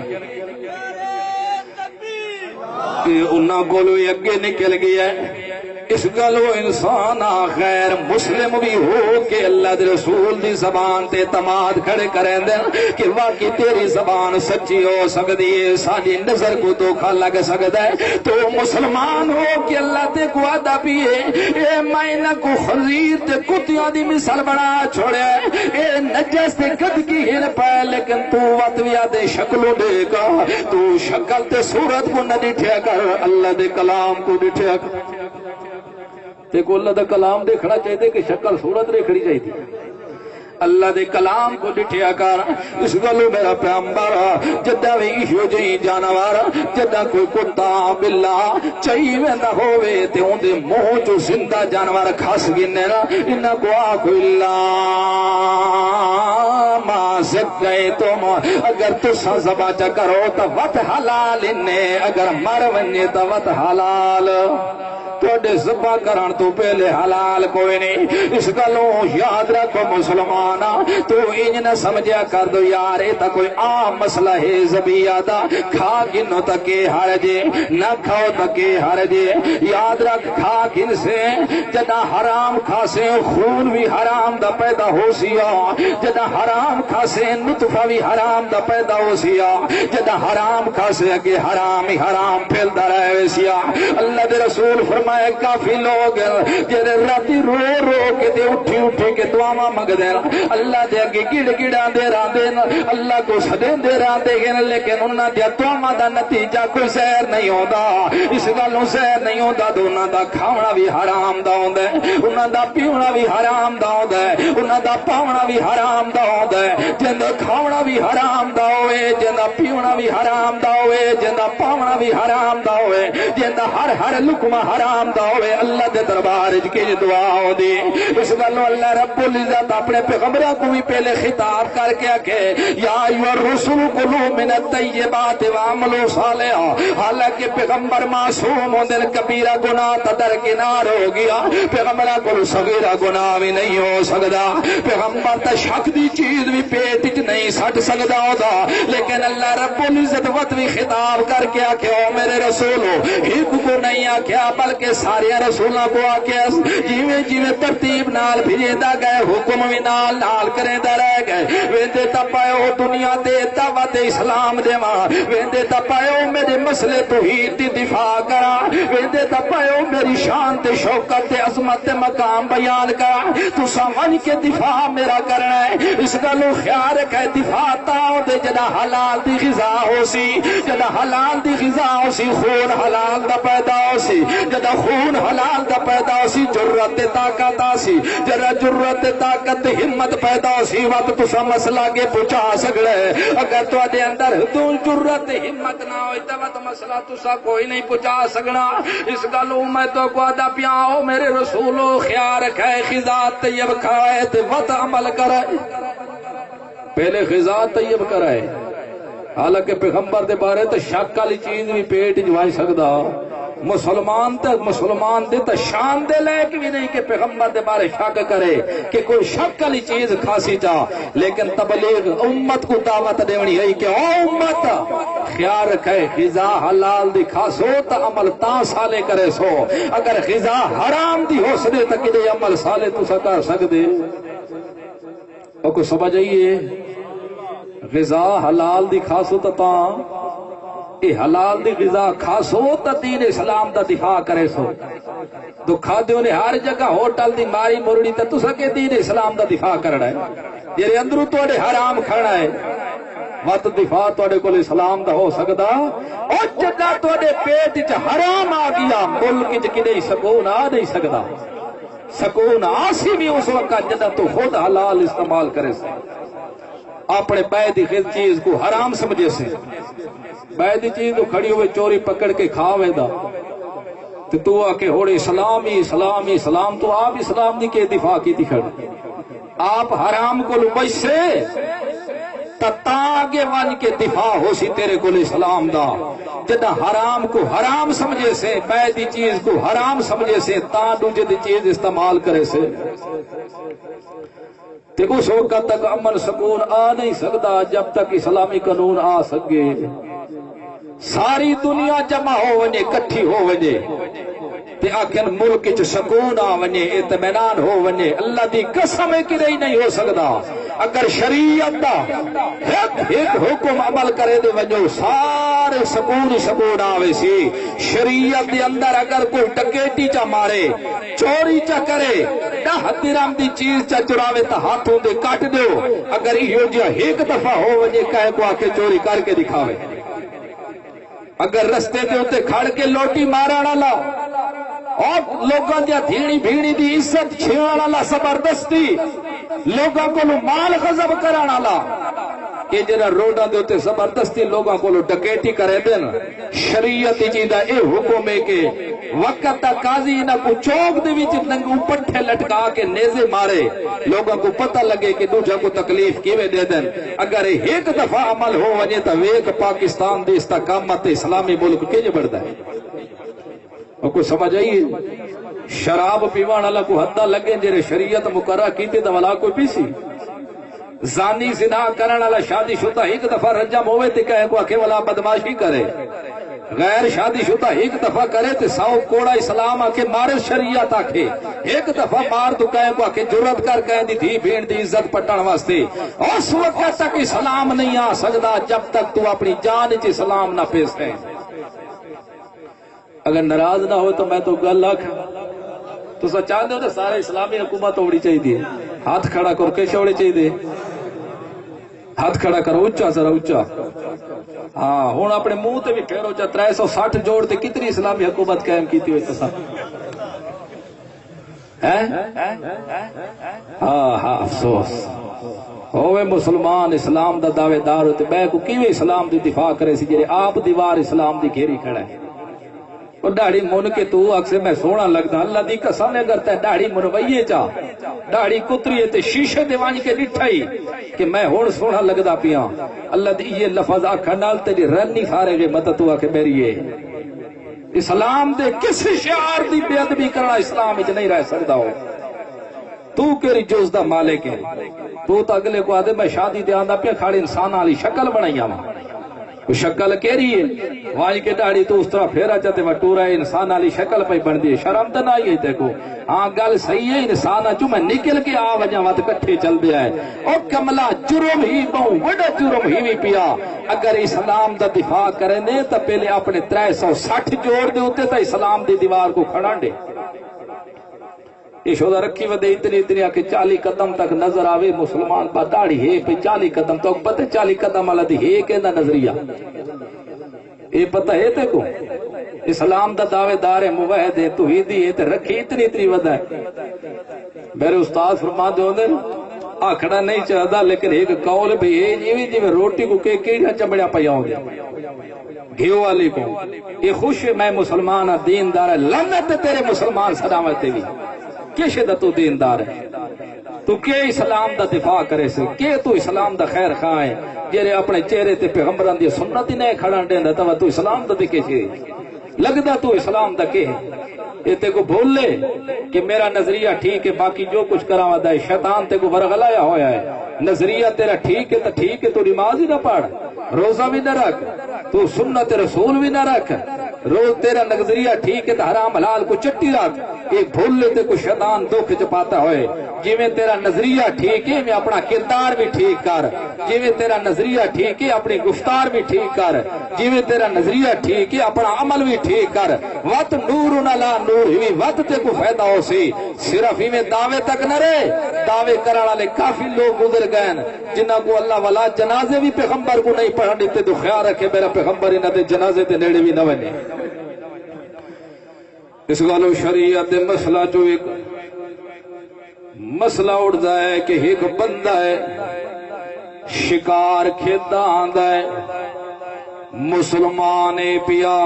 انہاں کولوں اگے نکل گیا ہے۔ اس گلو انسان غیر مسلم بھی ہو کہ اللہ دے رسول دی زبان تے اعتماد کھڑے کریں دیں کہ واقعی تیری زبان سچی ہو سکتی ہے، ساری نظر کو دھوکا لگ سکتا ہے، تو مسلمان ہو کہ اللہ تے کو وعدہ بھی ہے، اے میں کو خنزیر تے کتیاں دی مثال بنا چھوڑے، اے نجس تے گندگی ہن پائے، لیکن تو وطویا دے شکلوں دے گا، تو شکل تے صورت کو نہ ڈٹھیا کر، اللہ دے کلام کو ڈٹھیا کر۔ تے کو اللہ دا کلام دیکھنا چاہیے کہ شکل صورت دیکھنی چاہیے، اللہ دے کلام کو ڈٹھیا کر۔ اس گلو میرا پیغمبر جدہ بھی ایشو جئی جانوار، جدہ کوئی کتا بلا چاہی ویندا ہووے تے اون دے منہ چوں زندہ جانور کھس گنے نا، انہاں کو آکھو اللہ ما زکیتم، اگر تساں ذبح چا کرو تا وت حلال نے، اگر مر ونجے تا وت حلال، توڑے ذبح کرن تو پہلے حلال کوئی نہیں۔ اس گلوں یاد رکھو مسلمان، تو انج نہ سمجھا کر دو یار یہ تا کوئی عام مسئلہ ہے ذبیحہ دا، کھا گنو تکے حرجے، نہ کھاؤ تکے حرجے، یاد رکھ کھا گن سے جدہ حرام کھاسے خون بھی حرام دا پیدا ہو سیا، جدہ حرام کھاسے نطفہ بھی حرام دا پیدا ہو سیا، جدہ حرام کھاسے اگے حرام ہی حرام پھیلدا رہے سیا۔ اللہ دے رسول فرمائے کافی لوگ جڑے راتی رو رو کے تے اٹھی اٹھی کے دعاواں منگدے اللہ دے اگے گڑ گڑاں دے راندے اللہ کو سدیندے راندے ہیں، لیکن انہاں دی دعاواں دا نتیجہ کوئی زہر نہیں ہوندا۔ اس گلوں زہر نہیں ہوندا تو انہاں دا کھاونا بھی حرام دا ہوندا ہے، انہاں دا پیونا بھی حرام دا ہوندا ہے، انہاں دا پاونا بھی حرام دا ہوندا ہے۔ جندا کھاونا بھی حرام دا ہوئے، جندا پیونا بھی حرام دا ہوئے، جندا پاونا بھی حرام دا ہوئے، جندا ہر لقمہ حرام دا ہوئے، اللہ دے دربار وچ کی دعا ہوندی۔ اس گلوں اللہ رب العزت اپنے پیغمبراں کو بھی پہلے خطاب کر کے آکھے یا ایھا الرسل کلوا من الطیبات واعملوا صالحا، حالانکہ پیغمبر معصوم ہوندے، کبیرہ گناہ تا درکنار ہو گیا، پیغمبراں کو صغیرہ گناہ بھی نہیں ہو سکدا، پیغمبر تا شک دی چیز بھی پیٹ وچ نہیں سٹ سکدا ہوتا، لیکن اللہ رب العزت وقت بھی خطاب کر کے آکھے او میرے رسولو، ایک کو نہیں آکھیا بلکہ سارے رسولوں کو آکھیا جیویں جیویں ترتیب نال بھیجدا گئے حکم بھی نال کریندا رہ گئے، ویندے تا پاؤ دنیا تے دعوت اسلام دیواں، ویندے تا پاؤ میرے مسئلے توحید دی دفاع کرا، ویندے تا پاؤ میری شان تے شوکت تے عظمت تے مقام بیان کرا، تساں ون کے دفاع میرا کرنا ہے۔ اس گلوں خیال رکھے دفاع تاں دے جدا حلال دی غذا ہو سی، جدا حلال دی غذا ہو سی، خون حلال دا پیدا ہو سی، جدا خون حلال دا پیدا ہو سی، جرت طاقت آسی، جرا جرت طاقت ہمت پیدا ہو سی، وقت تسا مسئلہ کے پہنچا سکڑے، اگر تو دے اندر تو جرت ہمت نہ ہوئی تو وقت مسئلہ تسا کوئی نہیں پہنچا سکنا۔ اس گلوں میں تو کو ادا پیاؤ میرے رسولو خیال رکھے غذا طیب کھائے تے وقت عمل کرے، پہلے غذا طیب کرے، حالانکہ پیغمبر دے بارے تو شک والی چیز بھی پیٹ جوائی سکدا، مسلمان دے تو شان دے لائق بھی نہیں کہ پیغمبر دے بارے شک کرے کہ کوئی شک والی چیز کھاسی چاہ، لیکن تبلیغ امت کو دعوت دیونی ہے کہ او امت خیال رکھے غذا حلال دی کھاسو تا عمل تاں سالے کرے سو، اگر غذا حرام دی ہو سدے تا کدے عمل سالے تو کر سکدے، او کو سمجھ آئیے غذا حلال دی کھاسو تا اے حلال دی غذا کھاسو تا دین اسلام دا دفاع کرے سو، تو کھادیوں نے ہر جگہ ہوٹل دی ماری مرڑی تا تسا کے دین اسلام دا دفاع کرنا ہے، جیرے اندروں توڑے حرام کھڑنا ہے، مت دفاع تواڈے کول اسلام دا ہو سکدا او جدا تواڈے پیٹ وچ حرام آ گیا ملک وچ کدے سکون آ نہیں سکدا سکون آسی بھی اس وقت جدا تو خود حلال استعمال کرے سے اپنے پے دی چیز کو حرام سمجھے سے پے دی چیز تو کھڑی ہوئے چوری پکڑ کے کھا ویندا تو آ کے ہوڑے اسلام ہی اسلام ہی اسلام تو آپ اسلام دی کے دفاع کی دکھڑ آپ حرام کو لبیسے تا آگے ون کے دفاع ہو سی تیرے کو اسلام دا جدا حرام کو حرام سمجھے سے پے دی چیز کو حرام سمجھے سے تا دوجے دی چیز استعمال کرے سے تے اس وقت تک امن سکون آ نہیں سکتا جب تک اسلامی قانون آ سکے ساری دنیا جمع ہو ونے کٹھی ہو ونے تے آخر ملک چ سکون آ ونے اطمینان ہو ونے اللہ دی قسم ہے کہ نہیں ہو سکتا اگر شریعت دا ایک حکم عمل کرے دے ونجو سارے سکون سکون آوے سی شریعت دے اندر اگر کوئی ڈکیٹی چا مارے چوری چا کرے 10 درہم دی چیز چا چراوے تا ہاتھوں دے کٹ دیو اگر یہ جا ایک دفعہ ہو وجے کہے کو آ کے چوری کر کے دکھاوے اگر رستے دے ہوتے کھڑ کے لوٹی مارانا لا اور لوگاں دیا دھیڑی بھیڑی دی عزت چھیڑانا لا زبردستی لوگاں کو مال غضب کرانا لا کہ جنہ روڈاں دے ہوتے زبردستی لوگاں کو ڈکیٹی کرے دن شریعت جیدہ اے حکم ہے کہ وقت تا قاضی نہ کو چوک دے وچ ننگو پٹھے لٹکا کے نیزے مارے لوگوں کو پتہ لگے کہ دوجہ کو تکلیف کیویں دے دن اگر ایک دفعہ عمل ہو ونجے تا ویک پاکستان دی استقامت اسلامی ملک کیجے بڑھتا ہے اور کوئی سمجھ آئیے شراب پیوان اللہ کو حدہ لگے جنہیں شریعت مقررہ کیتے تو والا کوئی پیسی زانی زنا کرن والا شادی شدہ ایک دفعہ رجم ہوئے تے کہے کو آکے والا بدماشی کرے غیر شادی شدہ ایک دفعہ کرے تے 100 کوڑا اسلام آکے مارے شریعت آکے ایک دفعہ مار تو کہے کو آکے جرت کر کہے دی تھی بھین دی عزت پٹن واسطے اس وقت تک اسلام نہیں آ سکتا جب تک تو اپنی جان چ اسلام نہ پیش ہے اگر ناراض نہ ہو تو میں تو گل لکھ تو سچ چاہتے ہو تو سارے اسلامی حکومت ہونی چاہیے ہاتھ کھڑا کر کیسے ہونے چاہیے ہاتھ کھڑا کرو اچا ذرا اچا ہاں ہوں اپنے منہ تے بھی پھیرو چا 360 جوڑ تے کتنی اسلامی حکومت قائم کیتی ہوئی تصا ہاں ہاں افسوس ہوئے مسلمان اسلام دا دعوے دار ہوتے بے کو کیویں اسلام دی دفاع کرے سی جڑے آپ دیوار اسلام دی گھیری کھڑا ہے اور داڑھی من کے تو اکثر میں سونا لگتا اللہ دی قسم نے کرتا ہے داڑھی منوئیے چا داڑھی کتری تے شیشے دے وانج کے ڈٹھائی کہ میں ہون سونا لگدا پیاں اللہ دی یہ لفظ آکھا نال تیری رن نہیں سارے گے مت تو آکھے میری یہ اسلام دے کس شعار دی بے ادبی کرنا اسلام وچ نہیں رہ سکدا ہو تو کیری جوز دا مالک ہے تو تا اگلے کو آدھے میں شادی دے آندا پیا کھاڑی انسان والی شکل بنائی آواں شکل کیری ہے وہاں کے داڑھی تو اس طرح پھیرا چاہتے وٹورا ہے انسان والی شکل پہ بن دی شرم تو نہ آئی ہے دیکھو ہاں گل صحیح ہے انسان چو میں نکل کے آ وجہ وقت کٹھے چل دیا ہے اور کملا جرم ہی بہو بڑا جرم ہی بھی پیا اگر اسلام دا دفاع کریں دے تو پہلے اپنے 360 جوڑ دے ہوتے تو اسلام دی دیوار کو کھڑا دے یہ شودہ رکھی ودے اتنی کہ 40 قدم تک نظر آوے مسلمان پا داڑھی ہے پہ 40 قدم تک پتہ 40 قدم والا دی ہے کہنا نظریہ یہ پتہ ہے تے کو اسلام دا دعوے دار ہے موحد ہے توحیدی ہے تے رکھی اتنی ودا ہے میرے استاد فرما دے ہوندے آکھڑا نہیں چاہتا لیکن ایک قول بھی ہے جی میں روٹی کو کیڑا چمڑیا پیا ہوں گھیو والی کو یہ خوش میں مسلمان دیندار ہے لعنت تیرے مسلمان سلامت بھی کیسے دا تو دیندار ہے تو کہ اسلام دا دفاع کرے سے کہ تو اسلام دا خیر خواہ ہے جیرے اپنے چہرے تے پیغمبران دی سنت ہی نہیں کھڑا دیندا تو اسلام دا دکھے سے لگدا تو اسلام دا کہ یہ تے کو بھول لے کہ میرا نظریہ ٹھیک ہے باقی جو کچھ کراوا دا ہے شیطان تے کو ورغلایا ہویا ہے نظریہ تیرا ٹھیک ہے تو نماز ہی نہ پڑھ روزہ بھی نہ رکھ تو سنت رسول بھی نہ رکھ روز تیرا نظریہ ٹھیک ہے تو حرام حلال کو چٹی رکھ، ایک بھول لیتے کو شیطان دکھ چپاتا ہوئے۔ جی میں تیرا نظریہ ٹھیک ہے میں اپنا کردار بھی ٹھیک کر، جی میں تیرا نظریہ ٹھیک ہے اپنی گفتار بھی ٹھیک کر، جی میں تیرا نظریہ ٹھیک ہے اپنا عمل بھی ٹھیک کر۔ وقت نور نہ لا نور ہی وقت تے کو فائدہ ہو سی، صرف ہی میں دعوے تک نہ رہے، دعوے کرنے والے کافی لوگ گزر گئے جنہ کو اللہ والا جنازے بھی پیغمبر کو نہیں پڑھا دیتے، تو خیال رکھے میرا پیغمبر انہاں دے جنازے تے نیڑے بھی نہ بنے۔ اس گالو شریعت مسئلہ جو ایک مسئلہ اڑتا ہے کہ ایک بندہ ہے شکار کھیدا آندا ہے، مسلمان پیا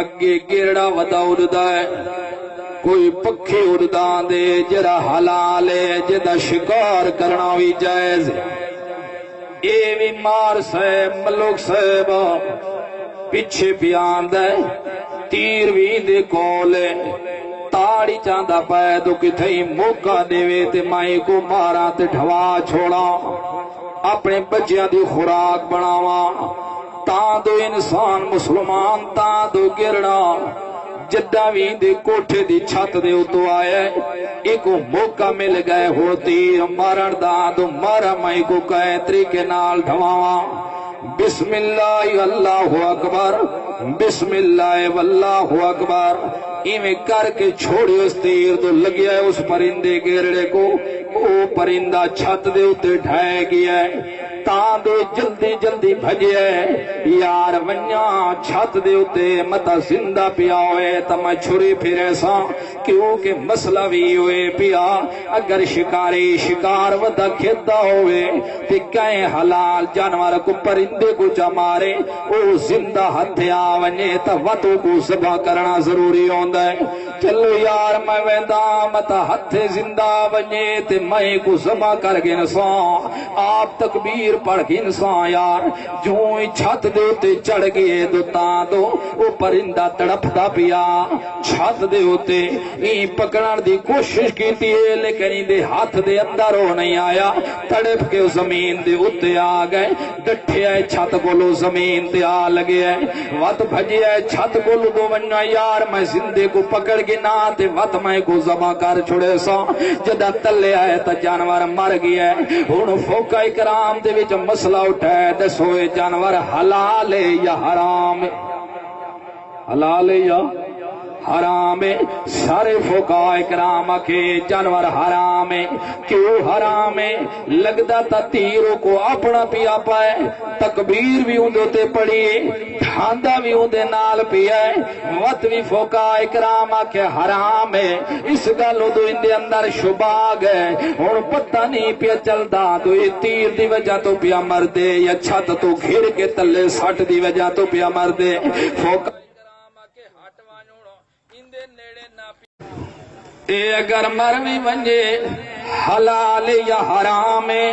اگے گیڑا ودا اڑدا ہے، کوئی پکھی اڑدا دے جڑا حلال ہے جدا شکار کرنا بھی جائز ہے۔ اے بھی مار صاحب ملوک صاحب پیچھے بیان دے تیر بھی دے کولے تاڑی چاندہ پائے تو کتھائی موقع دے تے مائی کو مارا تے ڈھوا چھوڑا، اپنے بچیاں دی خوراک بناوا، تاں دو انسان مسلمان تاں دو گرنا جدہ بھی دے کوٹھے دی چھت دے اتو آئے، ایک موقع مل گئے ہو تیر مارن دا دو مارا مائی کو کہے طریقے نال ڈھواوا، بسم اللہ اللہ اکبر بسم اللہ واللہ اکبر، ایویں کر کے چھوڑی اس تیر تو لگیا ہے اس پرندے گیرڑے کو، وہ پرندہ چھت دے اتے ڈھائے گیا ہے، تاں دے جلدی جلدی بھجے یار ونیاں چھت دے اتے متا زندہ پیا ہوئے تا میں چھری پھرے سا، کیونکہ مسئلہ بھی ہوئے پیا اگر شکاری شکار ودا کھیتا ہوئے تے کہیں حلال جانور کو پرندے کو جا مارے او زندہ ہتھیا ونیے تا وطو کو ذبح کرنا ضروری ہوندہ ہے۔ چلو یار میں ویندہ متا ہتھے زندہ ونیے تے میں کو ذبح کر گے نسان، آپ تکبیر پڑھ گے نسان یار، جو چھت دے تے چڑھ گئے دو تاں دو او پرندہ تڑپ دا پیا چھت دے ہوتے این پکڑن دی کوشش کی تھی لیکن ان دے ہاتھ دے اندر ہو نہیں آیا، تڑپ کے زمین دے ہوتے آ گئے، ڈٹھے آئے چھت کو لو زمین دے آ لگے آئے، وقت بھجے آئے چھت کو لو دو ونیا یار میں زندے کو پکڑ کے نہ تے وقت میں کو ذبح کر چھوڑے سا، جدہ تلے آئے تا جانور مر گیا ہے۔ ہن فوقہ اکرام دے وچ مسئلہ اٹھائے دسوئے جانور حلال ہے یا حرام ہے، حلال ہے یا حرام ہے؟ سارے فقہاء اکرام کے جانور حرام ہے، کیوں حرام ہے؟ لگدا تا تیروں کو اپنا پیا پائے، تکبیر بھی اندے تے پڑی، ڈھاندا بھی اندے نال پیا ہے، وقت بھی فقہاء اکرام کے حرام ہے، اس گالو دو اندے اندر شبہ گئے، اور پتہ نہیں پیا چلدا تو یہ تیر دی وجہ تو پیا مردے یا چھت تو گھر کے تلے سٹ دی وجہ تو پیا مردے، فقہاء اے اگر مرمی ونجے حلال یا حرام ہے،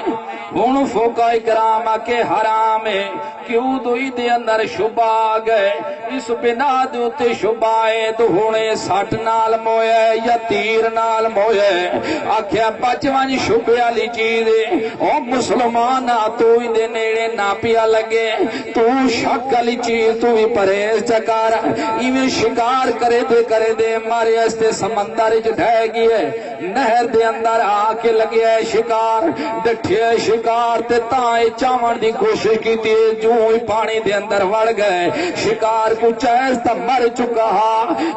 ہن فقہاء اکرام کے حرام ہے، کیوں دوئی دے اندر شبہ گئے، اس بنا دوتے شبہ ہے تو ہونے سٹ نال مویا ہے یا تیر نال مویا ہے، آکھیا بچوان شبہ علی چیزے، او مسلمان تو ہی دے نیڑے نا پیا لگے، تو شک علی چیز تو ہی پریز چکار، ایویں شکار کرے دے مارے استے سمندر جھڑے گئے، نہر دے اندر آ کے لگے ہے شکار، ڈٹھے شکار تے تائیں چاون دی کوشش کی تھی، جو ہی پانی دے اندر وڑ گئے، شکار کو چیز تا مر چکا،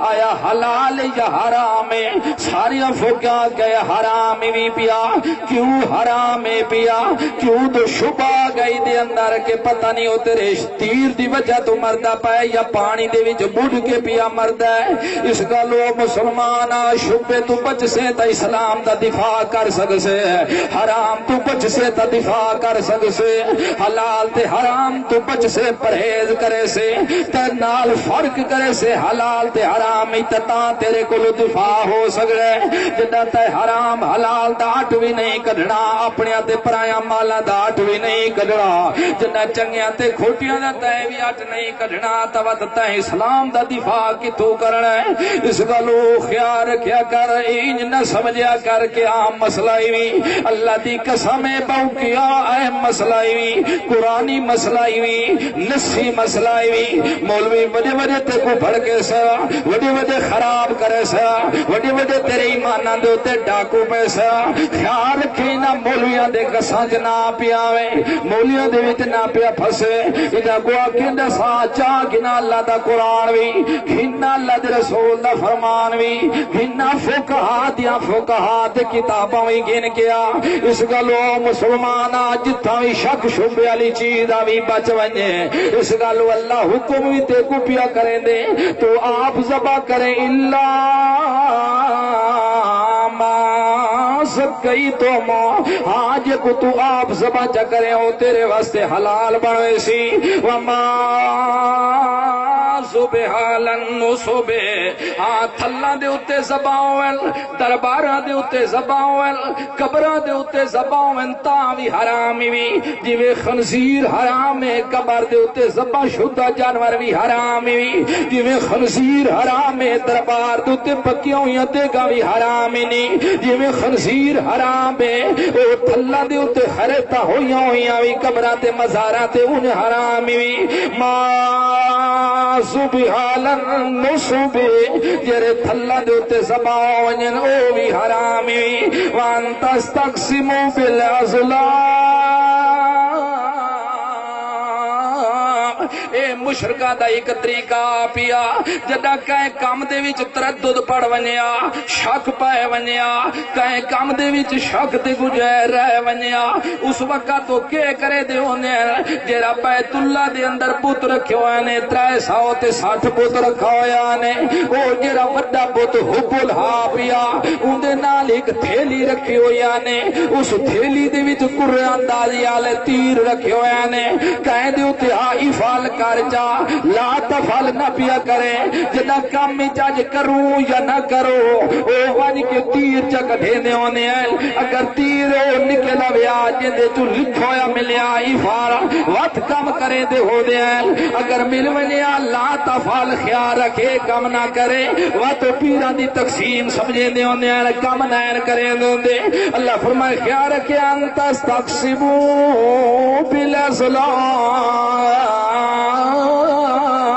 آیا حلال یا حرام ہے؟ ساری فقہاء گئے حرام ہی پیا، کیوں حرام ہے پیا؟ کیوں تو شبہ گئی دے اندر کے پتہ نہیں ہو تیرے تیر دی وجہ تو مردہ پائے یا پانی دے وچ بڑھ کے پیا مردہ ہے، اس کا لو مسلمان شبے تو بچ سے تا اسلام دا دفاع کر سک سے، حرام تو بچ سے تا دفاع کر سک سے، حلال تے حرام تو بچ سے پرہیز کرے سے، تے نال فرق کرے سے، حلال تے حرام اتتا تیرے کو دفاع ہو سکے، جدہ تے حرام حلال دا اٹھ بھی نہیں کڈنا، اپنے تے پرایاں مالا دا اٹھ بھی نہیں کڈنا، جدہ چنگیاں تے کھوٹیاں دا تے بھی اٹھ نہیں کڈنا، تبت تے اسلام دا دفاع کی تو کرنا ہے، اس گلو خیال رکھیا کر، اینج نہ سمجھیا کر کے عام مسئلہ ہی اللہ دی قسم بہو کیا اہم مسئلہ ہی قرآنی مسئلہ ہی بھی نسی مسئلہ بھی مولوی وڈے وڈے تے کو پھڑ کے سا وڈے وڈے خراب کرے سا وڈے وڈے تیرے ایماناں دے اوتے ڈاکو پے سا خیال رکھی نہ مولویاں دے گساں چ نہ پیاوے مولویاں دے وچ نہ پیا پھسے ادا گوا کیندا سا چاہ گنا اللہ دا قرآن بھی گھنا اللہ دے رسول دا فرمان بھی گھنا فقہا دیاں فقہا تے کتاباں بھی گن کیا اس گلو مسلمان جتھاں بھی شک شبے والی چیز آ بھی بچ ونجے اس گلو اللہ حکم بھی تے کو پیا کریں دے تو آپ ذبح کریں اللہ ما سکئی تو مو آج کو تو آپ ذبح چا کریں او تیرے واسطے حلال بنوے سی وما سبحالن نصبے تھلا دے اتے ذبح ہوئن درباراں دے اتے ذبح ہوئن قبراں دے اتے ذبح ہوئن تاں بھی حرام بھی جویں خنزیر حرام ہے قبر دے اتے ذبح شدہ جانور بھی حرام بھی جویں خنزیر حرام ہے دربار دے اتے پکیاں ہوئیاں تے گا بھی حرام نہیں جویں خنزیر حرام ہے او تھلا دے اتے خریتا ہوئیاں بھی قبراں تے مزاراں تے انہیں حرام بھی ما سبحالن نصبے جرے تھلا دے اتے ذبح ہوئن او بھی حرام بھی وان تستقسموا بالازلام اے مشرکاں دا ایک طریقہ پیا جدا کہیں کام دے وچ تردد پڑ ونیا شک پائے ونیا کہیں کام دے وچ شک تے گزر رہ ونیا اس وقت تو کے کرے دے ہونے جڑا بیت اللہ دے اندر بت رکھے ہوئے نے 360 بت رکھا ہویا نے او جڑا وڈا بت حب الہا پیا اون دے نال ایک تھیلی رکھی ہویا نے اس تھیلی دے وچ قرآن اندازی والے تیر رکھے ہوئے نے کہیں دے اوتے افعال کر جا لا تفعل نہ پیا کرے جدا کام میں جاج کروں یا نہ کرو او وانی کے تیر چا کٹھے دے ہونے ہیں اگر تیر نکلا ویا جندے تو لکھویا ملیا افعال وقت کم کرے دے ہو دے ہیں اگر مل ونیا لا تفعل خیال رکھے کم نہ کرے وقت پیران دی تقسیم سمجھے دے ہونے ہیں کم نہ کرے دے اللہ فرمائے خیال رکھے انت استقسمو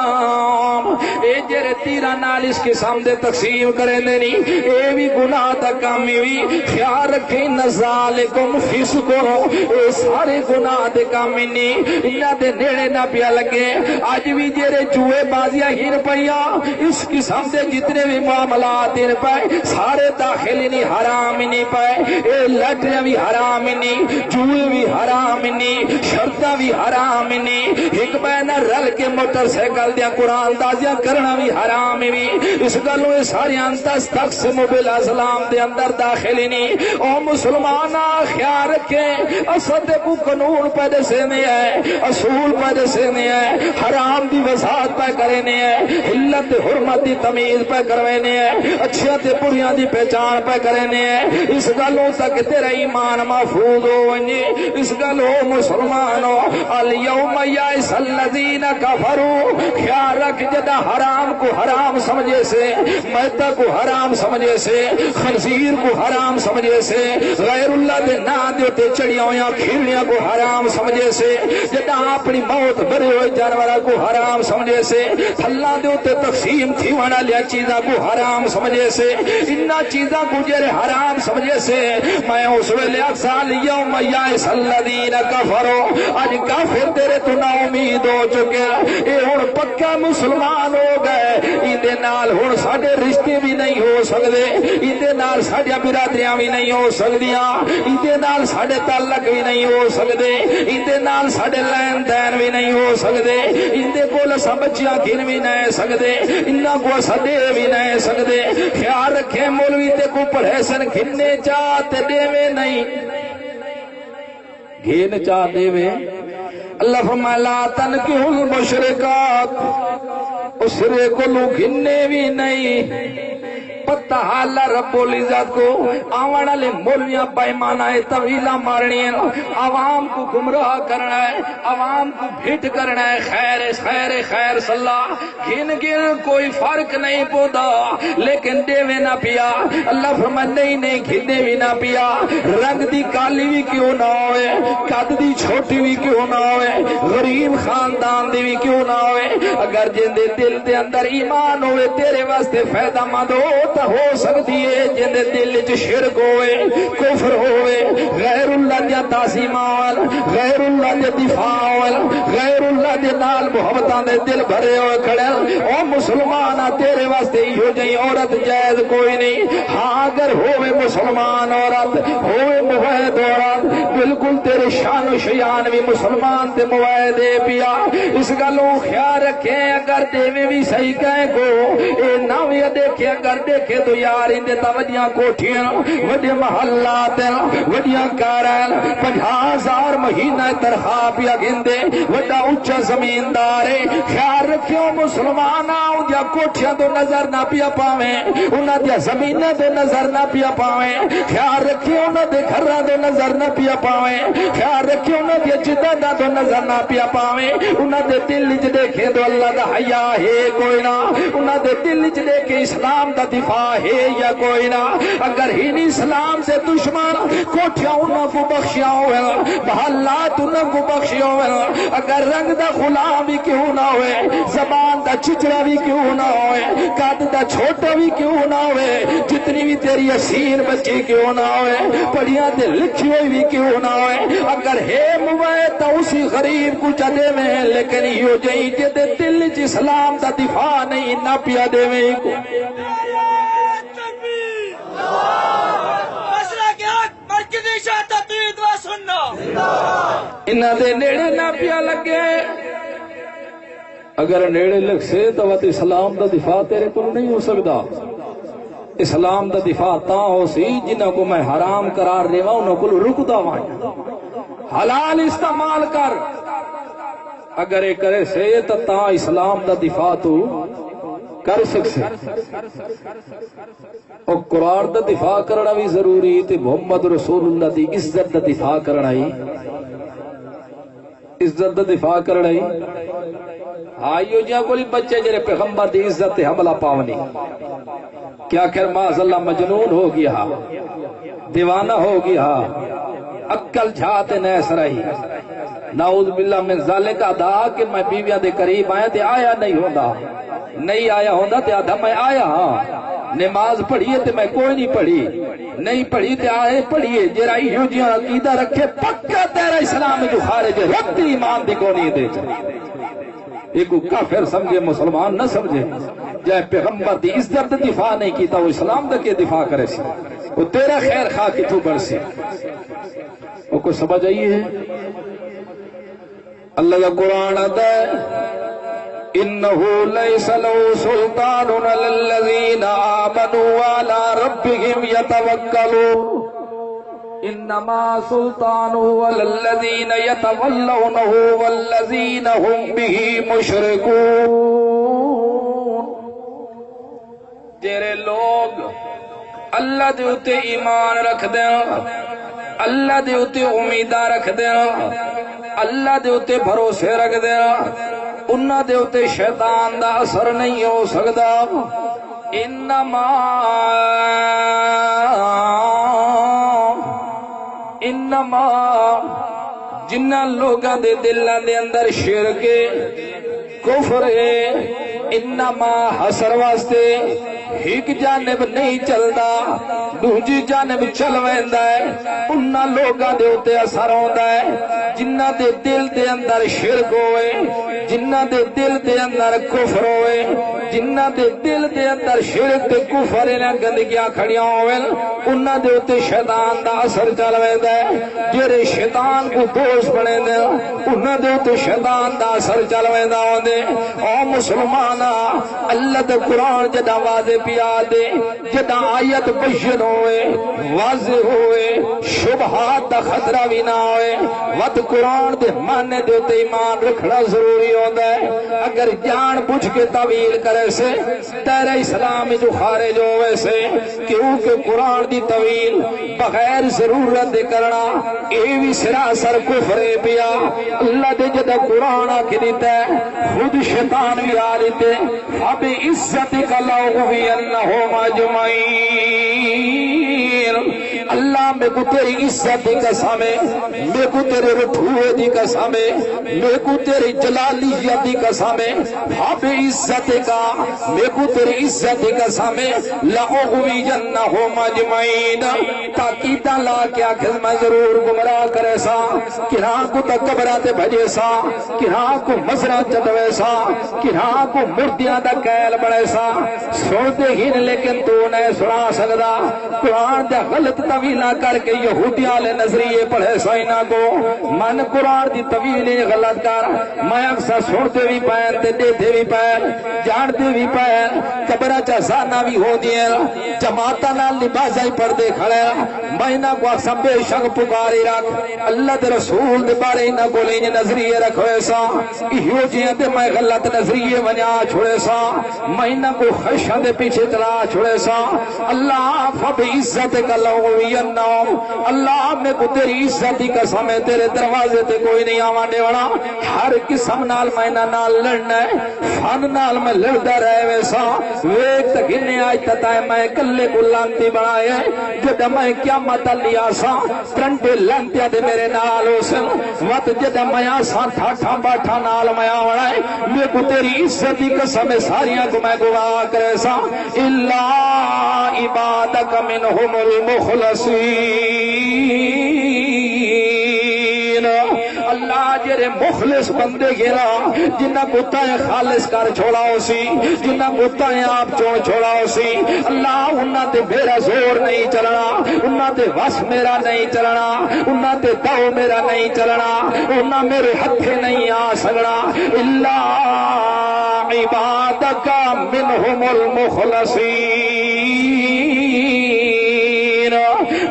بالازلام اے جرے تیرہ نال اس کے سامنے تقسیم کریں دینی اے بھی گناہ دا کامی بھی خیال رکھیں نزالکم فسقو اے سارے گناہ دے کامی نہیں انہاں دے نیڑے نہ پیا لگے آج بھی جرے چوئے بازیاں ہیر پیا اس کے سامنے جتنے بھی معاملات دین پائے سارے داخلی نہیں حرام نہیں پائے اے لٹریاں بھی حرام نہیں چوئے بھی حرام نہیں شرطہ بھی حرام نہیں ایک بینہ رل کے موٹر سیکل دیا قرآن دازیاں کرنا بھی حرام بھی اس گلوں ساری انتس تقسم بالازلام دے اندر داخلی نہیں او مسلمانہ خیال رکھیں اسد کو قانون پیدے سے نہیں ہے اصول پیدے سے نہیں ہے حرام دی وضاحت پہ کرنے ہے حلت حرمت دی تمیز پہ کرنے ہے اچھیاں تے بریاں دی پہچان پہ کرنے ہے اس گلوں تک تیرا ایمان محفوظ ہو ونجی اس گلوں مسلمانوں الیوم یائس الذین کفروا خیال رکھ جدا حرام کو حرام سمجھے سے میتہ کو حرام سمجھے سے خنزیر کو حرام سمجھے سے غیر اللہ دے نا دیتے چڑیاں یا کھیلیاں کو حرام سمجھے سے جدا اپنی موت بھرے ہوئے جانورہ کو حرام سمجھے سے اللہ دیتے تقسیم تھی وانا لیا چیزاں کو حرام سمجھے سے انہا چیزاں کو جرے حرام سمجھے سے میں اس ویلے اکسال یوم یائس الذین کفروا آج کافر تیرے تو نا امید ہو چکے اے ہون پکا مسلمان ہو گئے اندے نال ہون ساڑھے رشتے بھی نہیں ہو سکتے اندے نال ساڑھے برادریاں بھی نہیں ہو سکتیاں اندے نال ساڑھے تعلق بھی نہیں ہو سکتے اندے نال ساڑھے لین دین بھی نہیں ہو سکتے اندے کو لسا بچیاں گھن بھی نہیں سکتے انہاں کو سدے بھی نہیں سکتے خیال رکھیں مولوی تے کو پڑھے سن گھننے چاہتے دے میں نہیں گھن چاہ دے میں اللہ فرمائے لا تنکحوا المشرکات اسرے کو لو گھننے بھی نہیں پتہ اللہ رب العزت کو آوان والے مولویاں پیمانہ طویلہ مارنی ہے، عوام کو گمراہ کرنا ہے، عوام کو بھٹ کرنا ہے، خیر خیر خیر صلاح گن گن کوئی فرق نہیں پودا، لیکن دیوے نہ پیا اللہ فرمانے نہیں گھنے بھی نہ پیا، رنگ دی کالی بھی کیوں نہ ہوئے، قد دی چھوٹی بھی کیوں نہ ہوئے، غریب خاندان دی بھی کیوں نہ ہوئے، اگر جن دے دل دے اندر ایمان ہوئے تیرے واسطے فائدہ مند ہو سکتی ہے، جن دے دل وچ شرک ہوئے، کفر ہوئے، غیر اللہ دیا تعظیم وال، غیر اللہ دے دفاع وال، غیر اللہ دے نال محبتاں دے دل بھرے ہوئے کھڑے، او مسلمان تیرے واسطے ہو جائیں عورت جائز کوئی نہیں، ہاں اگر ہوئے مسلمان عورت ہوئے موحد عورت بالکل تیرے شان و شیان بھی مسلمان تے موحد پیا، اس گلوں خیال رکھیں اگر دیویں بھی صحیح کہیں کو اے ناوی دیکھے اگر دیکھے تو یار اندے توجیاں کوٹھیاں وڈے محلات وڈیاں کارن 50,000 مہینہ تنخواہ پیا گندے وڈا اونچا زمیندار ہے، خیال رکھیو مسلمان آؤ دیا کوٹھیاں تو نظر نہ پیا پاویں، انہاں دیا زمینہ تو نظر نہ پیا پاویں، خیال رکھیو انہاں دے گھراں تو نظر نہ پیا پاویں، خیال رکھیو انہاں دیا جداداں تو نظر نہ پیا پاویں، انہاں دے دل وچ دیکھیں تو اللہ دا حیا ہے کوئی نہ، انہاں دے دل وچ دیکھیں اسلام دا دفاع ہے یا کوئی نہ، اگر ہی نہیں اسلام سے دشمن کوٹھیاں انہاں کو بخشیا ہوئے، محلات انہاں کو بخشیا ہوئے، اگر رنگ دا غلام بھی کیوں نہ ہوئے، زبان دا چچڑا بھی کیوں نہ ہوئے، قد دا چھوٹا بھی کیوں نہ ہوئے، جتنی بھی تیری اسیر بچی کیوں نہ ہوئے، پڑھیاں تے لکھی ہوئی بھی کیوں نہ ہوئے، اگر ہے موئے تو اسی غریب کو چلے میں، لیکن یہ جائیں جدے دل چ اسلام دا دفاع نہیں نہ پیا دے میں کو انہاں دے نیڑے نہ پیا لگے، اگر نیڑے لگ سے تو اسلام دا دفاع تیرے کو نہیں ہو سکتا، اسلام دا دفاع تاں ہو سی جنہاں کو میں حرام قرار دے وا انہاں کو رکدا وائیں، حلال استعمال کر، اگر یہ کرے سے تو تاں اسلام دا دفاع تو کر سکتے، اور قرآن دا دفاع کرنا بھی ضروری تے محمد رسول اللہ دی عزت دا دفاع کرنا ہی، عزت دا دفاع کرنا ہی، آئیو جا کوئی بچے جرے پیغمبر دی عزت تے حملہ پاونی، کیا کر معاذ اللہ مجنون ہو گیا، دیوانہ ہو گیا، عقل جھاتے نیس رہی، نعوذ باللہ من ذالک ادا کہ میں بیویاں دے قریب آیا تے آیا نہیں ہوندا، نہیں آیا ہوندا تے آدھا میں آیا ہاں، نماز پڑھیے تے میں کوئی نہیں پڑھی، نہیں پڑھی تے آئے پڑھیے، جرا ایہو جیاں عقیدہ رکھے پکا تیرا اسلام جو خارج ہے، رب دی ایمان دی کو نہیں دے چاہے، ایک کافر سمجھے مسلمان نہ سمجھے، جائے پیغمبر دی عزت دا دفاع نہیں کیتا وہ اسلام دا کے دفاع کرے سی، وہ تیرا خیر خواہ کی تو بڑھ سی، وہ کوئی سمجھ آئیے ہے اللہ کا قرآن آتا ہے انہو لیس لو سلطان علی الذین آمنوا وعلی ربہم یتوکلون انما سلطانہ علی الذین یتولونہ والذین ہم بہ مشرکون، تیرے لوگ اللہ دے اتے ایمان رکھ دیں، اللہ دے اتے امیدہ رکھ دیں، اللہ دے اتے بھروسے رکھ دیں، انہاں دے اتے شیطان دا اثر نہیں ہو سکتا، انما جنہ لوگاں دے دلاں دے اندر شرک کفر انما حسر واسطے ایک جانب نہیں چلدا دوجی جانب چل ویندا ہے، انہاں لوگاں دے اوتے اثر ہوندا ہے جنہاں دے دل دے اندر شرک ہوئے، جنہاں دے دل دے اندر کفر ہوئے، جنہاں دے دل دے اندر شرک تے کفر انہاں گندگیاں کھڑیاں ہوئے، انہاں دے اوتے شیطان دا اثر چل ویندا ہے، جڑے شیطان کو دوست بنے دے انہاں دے اوتے شیطان دا اثر چل ویندا ہوندے۔ او مسلمانا اللہ دے قرآن جدا واضح پیا دے، جدا آیت بشر ہوئے واضح ہوئے شبہات دا خطرہ بھی نہ ہوئے، ود قرآن دے ماننے دے تے ایمان رکھنا ضروری ہوتا ہے، اگر جان بوجھ کے تعویل کرے ویسے تیرے اسلام جو خارج ہو ویسے کیونکہ قرآن دی طویل بغیر ضرورت دے کرنا اے بھی سراسر کفر پیا اللہ دے جدہ قرآن آکھ دیتا ہے خود شیطان بھی آ لیتے اب عزت کا لأغوینہم اجمعین اللہ میں کو تیری عزت دی قسم ہے میں کو تیرے رٹھوے دی قسم ہے میں کو تیری جلالیت دی قسم ہے اب عزت کا میں کو تیری عزت دی قسم ہے لأغوینہم اجمعین تاکیدہ لا کے آخر میں ضرور گمراہ کرے سا کہاں کو تکبراتے بھجے سا کہاں کو مزرہ چدوے سا کہاں کو مردیاں دا کیل بڑے سا سنتے ہی لیکن تو نہیں سنا سکتا قرآن دا غلط طویلہ کر کے یہودیاں لے نظریے پڑھے سائنہ کو من قرآن دی طویلی غلط کر میں اکثر سنتے بھی پہن تے دیتے بھی پہن جانتے بھی پہن کبرہ چاہزانہ بھی ہو دیئے جماعتہ نال لباسہ ہی پردے کھڑے میں نہ کو اکثر بے شک پکاری رکھ اللہ دے رسول دے بارے نہ بولے نظریے رکھوے سا ایہو جیاں تے میں غلط نظریے ونیا چھوڑے سا میں نہ کو خشہ دے پیچھے چلا چھوڑے سا اللہ فب عزت کا لغوینہم اللہ میں کو تیری عزت کی قسم ہے تیرے دروازے تے کوئی نہیں آوانے والا ہر قسم نال میں نال لڑنا ہے فن نال میں لڑتا رہے ویسا ویک تک انہیں آج تتا ہے میں کلے کو لانتی بڑھائے جدہ میں قیامت لیا سا ترنٹے لانتیا دے میرے نال ہو سن وقت جدہ میں آسان تھا باٹھا نال میں آوڑائے میں کو تیری عزت کی قسم ہے ساریاں کو میں گواہ کرے سا اللہ عبادک منہم المخلصین اللہ جرے مخلص بندے گیرا جنہ بتا ہے خالص کر چھوڑا ہو سی جنہ بتا ہے آپ چھوڑا ہو سی اللہ انہاں تے میرا زور نہیں چلنا انہاں تے وس میرا نہیں چلنا انہاں تے دو میرا نہیں چلنا انہاں میرے ہتھے نہیں آ سکنا اللہ عبادک منہم المخلصین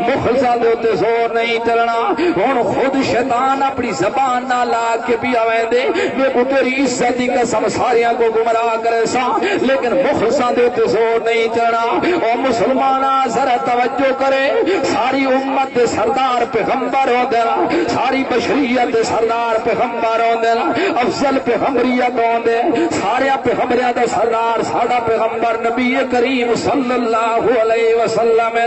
مخلصہ دے ہوتے زور نہیں چلنا ہون خود شیطان اپنی زبان نہ لا کے بھی آویں دے میں کو تیری عزت کی قسم ساریاں کو گمراہ کرے سا لیکن مخلصہ دے ہوتے زور نہیں چلنا او مسلمانہ ذرا توجہ کرے ساری امت دے سردار پیغمبر ہو دینا ساری بشریت دے سردار پیغمبر ہو دینا افضل پیغمبریت ہو دے سارے پیغمبریت دے سردار ساڑا پیغمبر نبی کریم صلی اللہ علیہ وسلم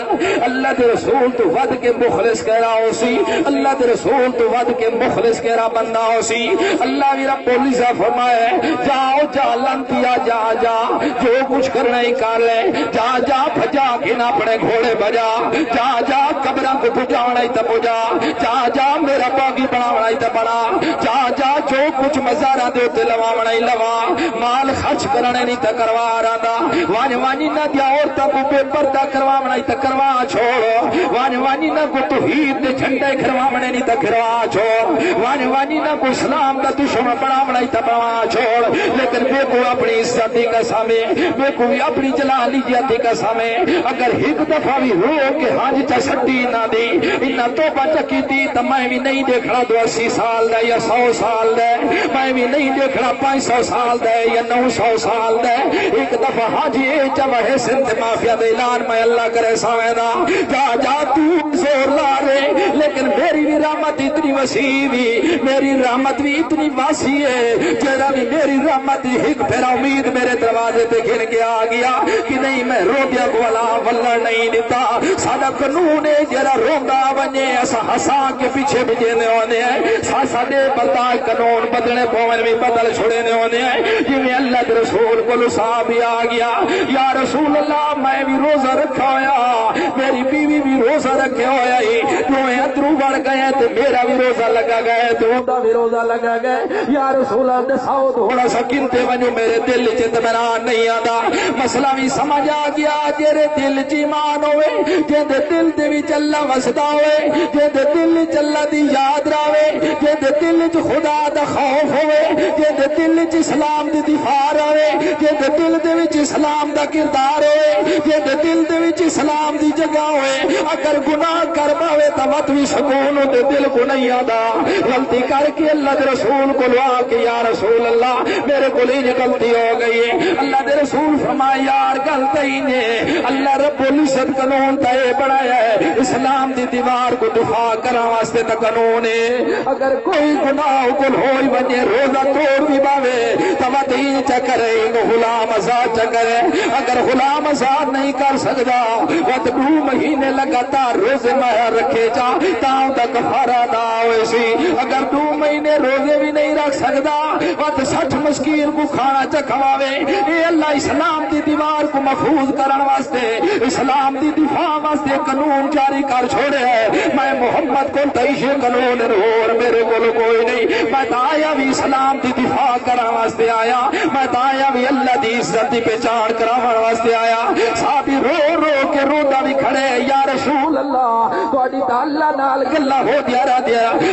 اللہ دے رسول تو ود کے مخلص کہہ رہا ہو سی اللہ دے رسول تو ود کے مخلص کہہ رہا بندہ ہو سی اللہ بھی رب العزت فرمائے جاؤ جا لنتیا جا جا جو کچھ کرنا ہی کر لے جا جا بھجا کے نہ اپنے گھوڑے بجا جا جا قبرہ کو بجاونا ہی تا بجا جا جا میرا باغی بناونا ہی تا بنا جا جا جو کچھ مزارہ دے ہوتے لواونا ہی لوا مال خرچ کرنے نہیں تا کروا رہا دا وانی نہ دیا عورتہ کو بے پردہ کرواونا ہی تا کروا چھوڑو وانی نہ کو توحید دے جھنڈے کھرواونے نہیں تا کھروا چھوڑ وانی نہ کو اسلام دا دشمن بناونا ہی تا بنا چھوڑ لیکن بے کو اپنی عزت کا سامے بے کو بھی اپنی جلالیت کا سامے اگر ایک دفعہ بھی ہو کہ ہاں چا سٹی نہ دی انہا توبہ چکی دی تو میں بھی نہیں دیکھنا 80 سال دے یا 100 سال دے میں بھی نہیں دیکھنا 500 سال دے یا 900 سال دے ایک دفعہ حاجی جب ہے سندھ مافیا دے اعلان میں اللہ کرے ساویدہ جا جا تو زور لا رہے لیکن میری بھی رحمت اتنی وسیع بھی میری رحمت بھی اتنی واسع ہے جیرا بھی میری رحمت ایک پھر امید میرے دروازے پہ گھن کے آ گیا کہ نہیں میں رو دیا کو واللہ نہیں دیتا سادہ قانون ہے جیرا روندہ بنے ایسا ہسا کے پیچھے بجینے ہونے ہیں سادے برداشت قانون بدلنے پومن بھی بدل چھوڑنے ہونے ہیں جی میں اللہ کے رسول کو لصاب بھی آ گیا یا رسول اللہ میں بھی روزہ رکھا ہویا میری بیوی بھی روزہ رکھے ہویا ہی جو ادرو بڑھ گئے تو میرا بھی روزہ لگا گئے تو انہا بھی روزہ لگا گئے یا رسول اللہ نے ساؤ تھوڑا سا کنتے ونجو میرے دل چیت منان نہیں آدھا مسئلہ بھی سمجھ آ گیا جیرے دل چیمان ہوئے جیدے دل دے بھی چلنا وسدا ہوئے جیدے دل چلنا دی یاد راوے جیدے دل چ خدا دا خوف ہوئے جیدے دل چ اسلام دی دفاع راوے جیدے دل دے وچ اسلام دا کردار ہوئے جے دل دے وچ اسلام دی جگہ ہوئے اگر گناہ کر پاوے تا مت بھی سکون دے دل کو نہیں آدا غلطی کر کے اللہ دے رسول کو لوا کہ یا رسول اللہ میرے کو یہ غلطی ہو گئی ہے اللہ دے رسول فرمایا یار غلطی نے اللہ رب العزت قانون تے بنایا ہے اسلام دی دیوار کو دفاع کرنے واسطے تے قانون ہے اگر کوئی گناہ کو ہوئی بنے روزہ توڑ بھی باوے تمدین چ کرے غلام آزاد چ کرے اگر غلام آزاد نہیں کر سکتا وہ 2 مہینے لگاتار روزے مہر رکھے جا تاں دا کفارہ ادا ہوئے سی اگر 2 مہینے روزے بھی نہیں رکھ سکتا وہ 60 مسکین کو کھانا چکھواوے اے اللہ اسلام دی دیوار کو محفوظ کرن واسطے اسلام دی دفاع واسطے قانون جاری کر چھوڑے ہے میں محمد کو تیشے قانون اور میرے کو کوئی نہیں میں تو آیا بھی اسلام دی دفاع کرن واسطے آیا میں تو آیا بھی اللہ دی عزت دی پہچان کراون واسطے آیا صحابی رو رو کے رودا بھی کھڑے یا رسول اللہ تہاڈی تے اللہ نال گلاں ہو دیا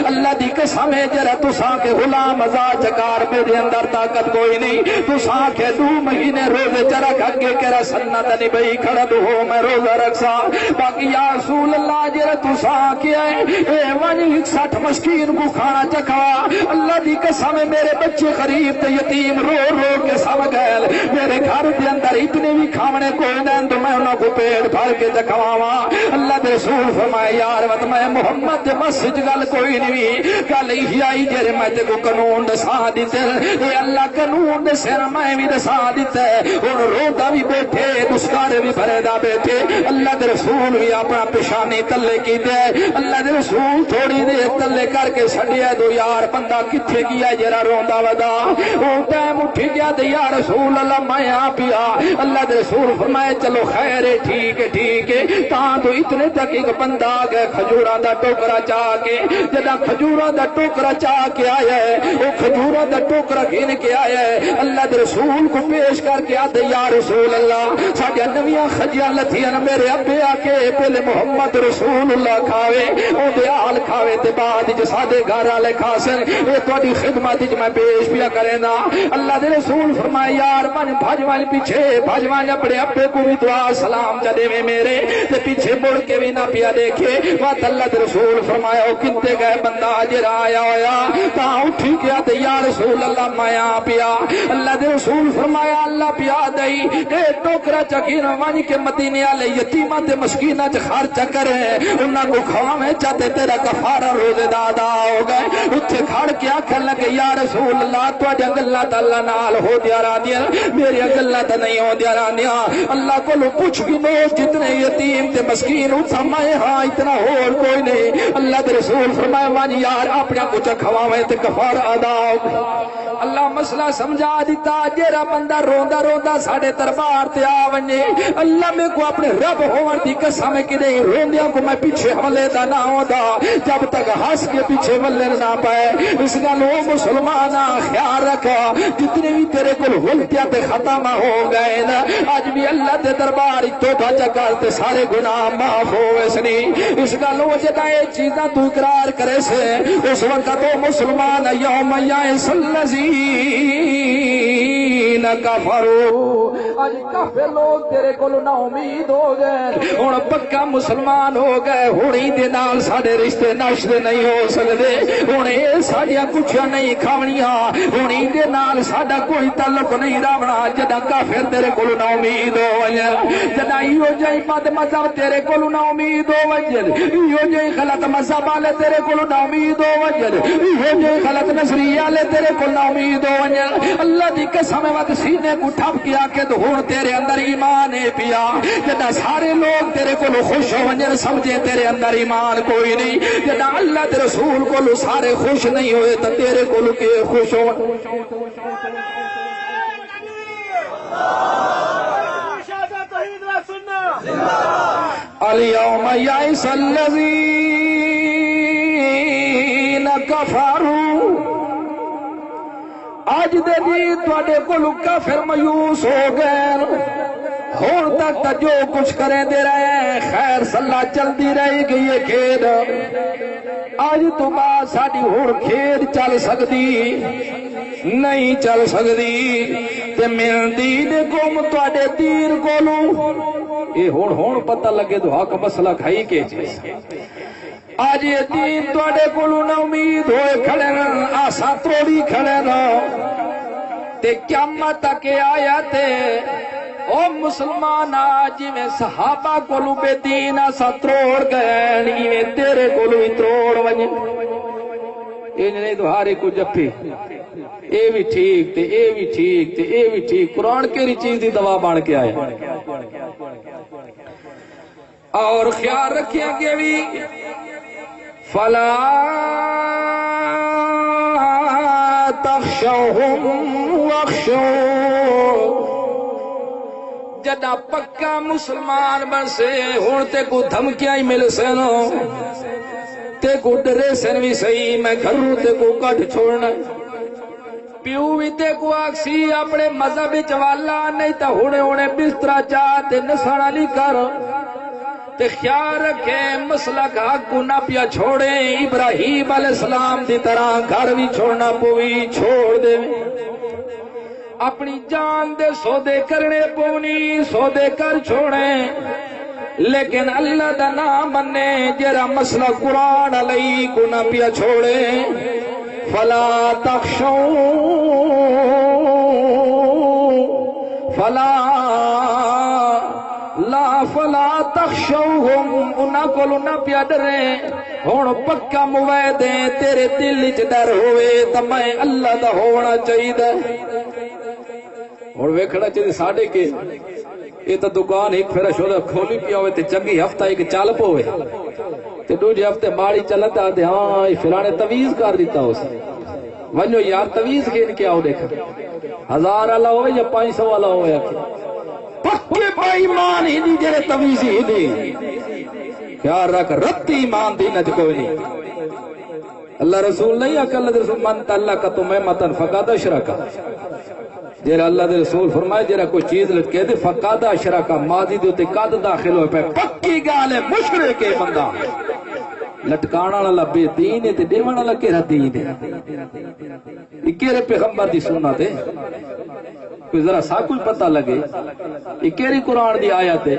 اللہ دی قسم ہے جڑا تساں کے غلام آزاد چکار میرے اندر طاقت کوئی نہیں تساں کے 2 مہینے روزے چ رکھ اگے کرا سنت نہیں بھئی کھڑا تو ہو میں روزہ رکھسا باقی یا رسول اللہ جڑا تساں کیا ہے اے ونی 60 مسکین کو کھانا چکھا اللہ دی قسم ہے میرے بچے غریب تے یتیم رو رو کے سب گئے میرے گھر دے اندر اتنے بھی کھاونے کوئی نہیں تو میں انہاں کو پیٹ بھر کے چکھواواں اللہ دے رسول فرمایا یار مت میں محمد دے مسجد گل کوئی نہیں گل ہی آئی جے میں تے کو قانون دسا دتے اے اللہ قانون دے سر میں بھی دسا دتے ہن رودا بھی بیٹھے دسکارے بھی بھرے دا بیٹھے اللہ دے رسول بھی اپنا پیشانی تلے کیتے اللہ دے رسول تھوڑی دیر تلے کر کے چھڈیا دو یار بندہ کتھے گیا جرا روندا ودا او ٹائم اٹھ گیا تے یا رسول اللہ میں آ پیا اللہ دے رسول فرمایا چلو خیر ہے ٹھیک ہے تاں تو اتنے تک ایک بندہ آ گیا کھجوراں دا ٹوکرا چا کے جدا کھجوراں دا ٹوکرا چا کے آیا ہے او کھجوراں دا ٹوکرا گھن کے آیا ہے اللہ دے رسول کو پیش کر کے آدھے یا رسول اللہ ساڈیاں نویاں خجیاں لتھیاں میرے ابے آ کے پہلے محمد رسول اللہ کھاوے او دے آل کھاوے تے بعد وچ ساڈے گھر والے کھاسن اے تہاڈی خدمت وچ میں پیش پیا کرے نا اللہ دے رسول فرمایا یار من بھجوان پیچھے بھجوان اپنے ابے کو بھی دعا سلام چ دے میرے تے پیچھے مڑ کے بھی نہ پیا دیکھے بات اللہ دے رسول فرمایا او کتے گئے بندہ جرا آیا ہویا تا اٹھی گیا تے یا رسول اللہ میں آ پیا اللہ دے رسول فرمایا اللہ پیا دئی اے ٹوکرا چکین ون کے مدینے والے یتیماں تے مسکیناں چ خرچ کرے انہاں کو کھواویں چاہتے تیرا کفارہ روزے دا ادا ہو گئے اوتھے کھڑ کے آکھن لگے یا رسول اللہ تواڈی گلاں تے اللہ نال ہو دیا راندیاں میری گلاں تے نہیں ہو دیا راندیاں اللہ کو پوچھ بھی نو جتنے یتیم تے مسکین اتھا میں ہاں اتنا ہور کوئی نہیں اللہ دے رسول فرمایا وانی یار اپنے کچھ کھواویں تے کفارہ ادا ہو گئے اللہ مسئلہ سمجھا دیتا جیرا بندہ روندا روندا ساڑے دربار تے آ ونے اللہ میں کو اپنے رب ہون دی قسم کہ نہیں روندیاں کو میں پیچھے حملے دا نہ ہوندا جب تک ہنس کے پیچھے ولے نہ پائے اس گل او مسلماناں خیال رکھا جتنے بھی تیرے کول غلطیاں تے ختم ہو گئے نا اج بھی اللہ دے دربار توبہ چکر تے سارے گناہ معاف ہوئے سنی اس گل او جدا اے چیزاں تو اقرار کرے سے اس وقت تو مسلمان یوم یائس الذین کفروا اج کافر لوگ تیرے کول نا امید ہو گئے ہن پکا مسلمان ہو گئے ہونی دے نال ساڈے رشتے ناشتے نہیں ہو سکدے ہن اے ساڈیاں کچھاں نہیں کھاونیاں ہونی دے نال ساڈا کوئی تعلق نہیں رہنا جدا کافر تیرے کول نا امید ہو وجے جدا ایو جئی بد مذہب تیرے کول نا امید ہو وجے ایو جئی غلط مذہب والے تیرے کول نا امید ہو وجے ایو جئی غلط نظریے والے تیرے کول نا امید ہو وجے اللہ دی قسم ہے سینے کو ٹھپ کے آ کے تو ہن تیرے اندر ایمان ہے پیا جدا سارے لوگ تیرے کو خوش ہو ونجن سمجھے تیرے اندر ایمان کوئی نہیں جدا اللہ دے رسول کو سارے خوش نہیں ہوئے تو تیرے کو کے خوش ہو اليوم يئس الذين كفروا آج دے دی تواڈے کول کافر مایوس ہو گئے ہون تک تا جو کچھ کریں دے رہے ہیں خیر صلاح چلتی رہے گی یہ کھیل آج تو بعد ساڈی ہون کھیل چل سکتی نہیں چل سکتی تے من دین کم تواڈے دین کولو اے ہن پتہ لگے تو حق مسئلہ کھائی کے چیز آج یہ دین تواڈے کولو نہ امید ہوئے کھڑے نا آسا توڑی کھڑے نا تے قیامت تک آیا تے او مسلمان آج میں صحابہ کولو بے دین آسا تروڑ گئے نہیں تیرے کولو ہی تروڑ ونجے اے نہیں تو ہارے کو جپی اے بھی ٹھیک تے اے بھی ٹھیک تے اے بھی ٹھیک قرآن کیری چیز دی دوا بان کے آیا اور خیال رکھیں گے بھی فلا تخشوہم واخشوا جدا پکا مسلمان بنسے ہون تے کو دھمکیاں ہی مل سنو تے کو ڈرے سن بھی صحیح میں گھروں تے کو کٹ چھوڑنا پیو بھی تے کو آکسی اپنے مذہب چوالا نہیں تا ہونے بسترا چاہتے نسانا لی کر تے خیال رکھے مسلک حق کو نہ پیا چھوڑے ابراہیم علیہ السلام دی طرح گھر بھی چھوڑنا پوی چھوڑ دے اپنی جان دے سودے کرنے پونی سودے کر چھوڑے لیکن اللہ دا نام مننے جرا مسئلہ قرآن علیہ کو نہ پیا چھوڑے فلا تخشو فلا تخشوہم انہاں کولو نہ پیا ڈرے ہون پکا موعدے تیرے دل وچ ڈر ہوئے تے میں اللہ دا ہونا چاہیے ہن ویکھنا چاہیے ساڈے کے یہ تو دکان ایک پھر شودا کھولی پیا ہوئے تے چنگی ہفتہ ایک چل پوے تے دوجے ہفتے ماڑی چلتا تے ہاں فلانے تویز کر دیتا اس ونجو یار تویز کھین کے آؤ دیکھا 1000 والا ہوئے یا 500 والا ہوئے پکے بھائی ایمان ہی نہیں جڑے تویز ہی نہیں خیال رکھ رتی ایمان دی نہ کوئی نہیں اللہ رسول نہیں اکل اللہ رسول من تعلق تمیمۃ فقد اشرک جیرا اللہ دے رسول فرمائے جیرا کوئی چیز لٹکے دے فقد اشرک ماضی دے تے قد داخل ہوئے پہ پکی گال ہے مشرک ہے بندہ لٹکانا والا بے دین ہے تے دیوان والا کیڑا دین ہے کیڑے پیغمبر دی سنت ہے کوئی ذرا سا کوئی پتہ لگے یہ کیڑی قرآن دی آیت ہے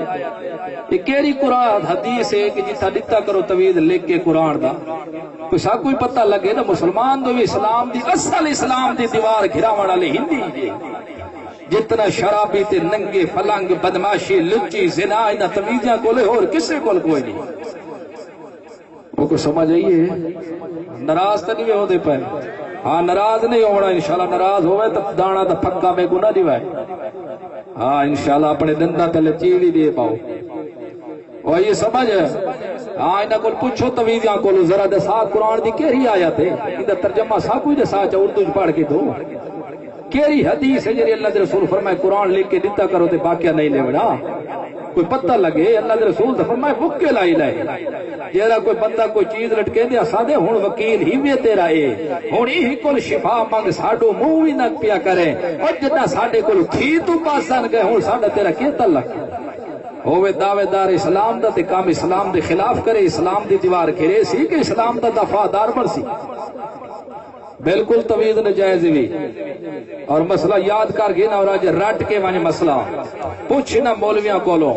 یہ کیڑی قرآن حدیث ہے کہ جتھا دتا کرو توید لکھ کے قرآن دا کوئی سا کوئی پتہ لگے نا مسلمان دو اسلام دی اصل اسلام دی دیوار گھراون والے ہندی جتنا شرابی تے ننگے فلنگ بدماشی لچی زنا انہاں تمیزاں کولے اور کسے کول کوئی نہیں وہ کو سمجھ آئیے ناراض تو نہیں ہو دے پائے ہاں ناراض نہیں ہونا انشاءاللہ ناراض ہوئے تو دانا تو پکا میں گناہ دیوائے ہاں انشاءاللہ اپنے دندہ پہلے چیلی دیے پاؤ اور یہ سمجھ ہے ہاں انہاں کو پوچھو تویزیاں کو ذرا دے سا قرآن دی کیری آیت ہے ادھر ترجمہ سا کوئی دے سا چا اردو پڑھ کے دو کیری حدیث ہے جری اللہ دے رسول فرمائے قرآن لکھ کے دیتا کرو تے باقیہ نہیں لے بڑا کوئی پتہ لگے اللہ دے رسول فرمائے بکے لائی لائے جیرا کوئی بندہ کوئی چیز لٹکے دیا سادے ہون وکیل ہی بھی تیرا اے ہون ہی کل شفا مانگ ساڈو منہ ہی نہ پیا کرے اور جتنا ساڈے کل تھی تو پاسان گئے ہون ساڈا تیرا کیا تعلق ہوئے دعوے دار اسلام دا تے کام اسلام دے خلاف کرے اسلام دی دیوار کھرے سی کہ اسلام دا دفاعدار بن سی بالکل توید نجائز بھی اور مسئلہ یاد کر گئے نا اور آج رٹ کے وانی مسئلہ پوچھ نا مولویاں کولو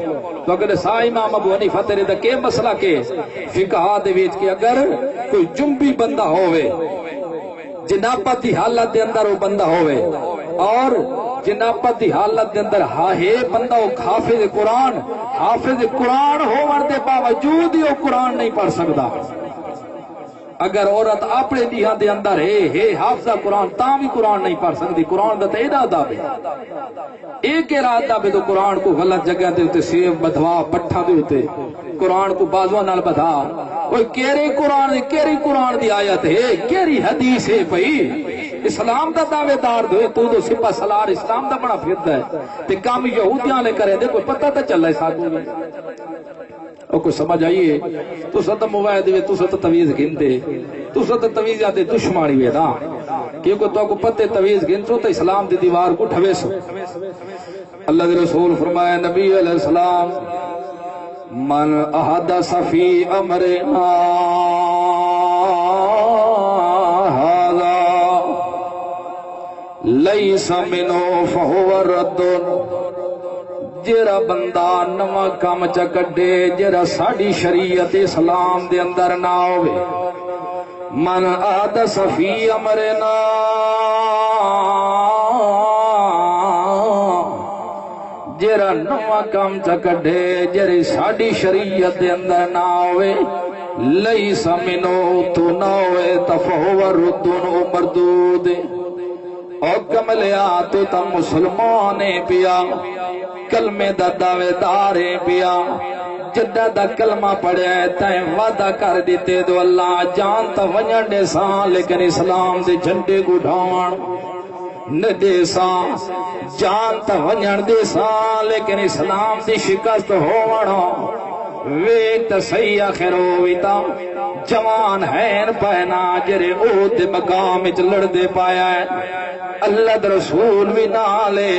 تو اگر سا امام ابو حنیفہ تیرے دا کے مسئلہ کے فقہ دے وچ کہ اگر کوئی جنبی بندہ ہوئے جنابت دی حالت دے اندر وہ بندہ ہوئے اور جنابت دی حالت دے اندر ہے بندہ وہ حافظ قرآن ہون دے باوجود ہی وہ قرآن نہیں پڑھ سکتا اگر عورت اپنے دیہاں دے اندر ہے حافظہ قرآن تاں بھی قرآن نہیں پڑھ سکتی قرآن دا تے ایڈا ادب ہے ایک ارادہ بھی تو قرآن کو غلط جگہ دے ہوتے سیب بدھوا پٹھا دے ہوتے قرآن کو بازوان نال بدھا کوئی کیری قرآن دی آیت ہے کیری حدیث ہے بھئی اسلام دا دعوے دار دے تو سپہ سالار اسلام دا بڑا پھردا ہے تے کام یہودیاں لے کرے دے کوئی پتہ تے چل رہا ہے ساتھ میں او کو سمجھ آئیے تو ست موعد وے تو ست تویز گھندے تو ست تویز آتے دشمانی وے نا کیونکہ تو کو پتے تویز گھنسو تو اسلام دی دیوار کو ٹھوے سو اللہ دے رسول فرمایا نبی علیہ السلام من احدث فی امرنا هذا لیس منو فہو رد جیڑا بندہ نواں کام چ کڈے جیڑا ساڈی شریعت اسلام دے اندر نہ ہوے من احدث فی امرنا جیڑا نواں کام چ کڈے جیڑی ساڈی شریعت دے اندر نہ ہوے لیس منو تو نہ ہوے تفہو رد مردود او کملیا تو تا مسلمان پیا کلمے دا دعوے دار پیا جدہ دا کلمہ پڑھیا ہے تائیں وعدہ کر دیتے دو اللہ جان تا ونجن دے سان لیکن اسلام دے جھنڈے گھڑان نہ دے سان جان تا ونجن دے سان لیکن اسلام دی شکست ہونا ویک تا صحیح آخر ہوئیتا جوان ہین پہنا جرے او دے مقام اچ لڑ دے پایا ہے اللہ دے رسول بھی نالے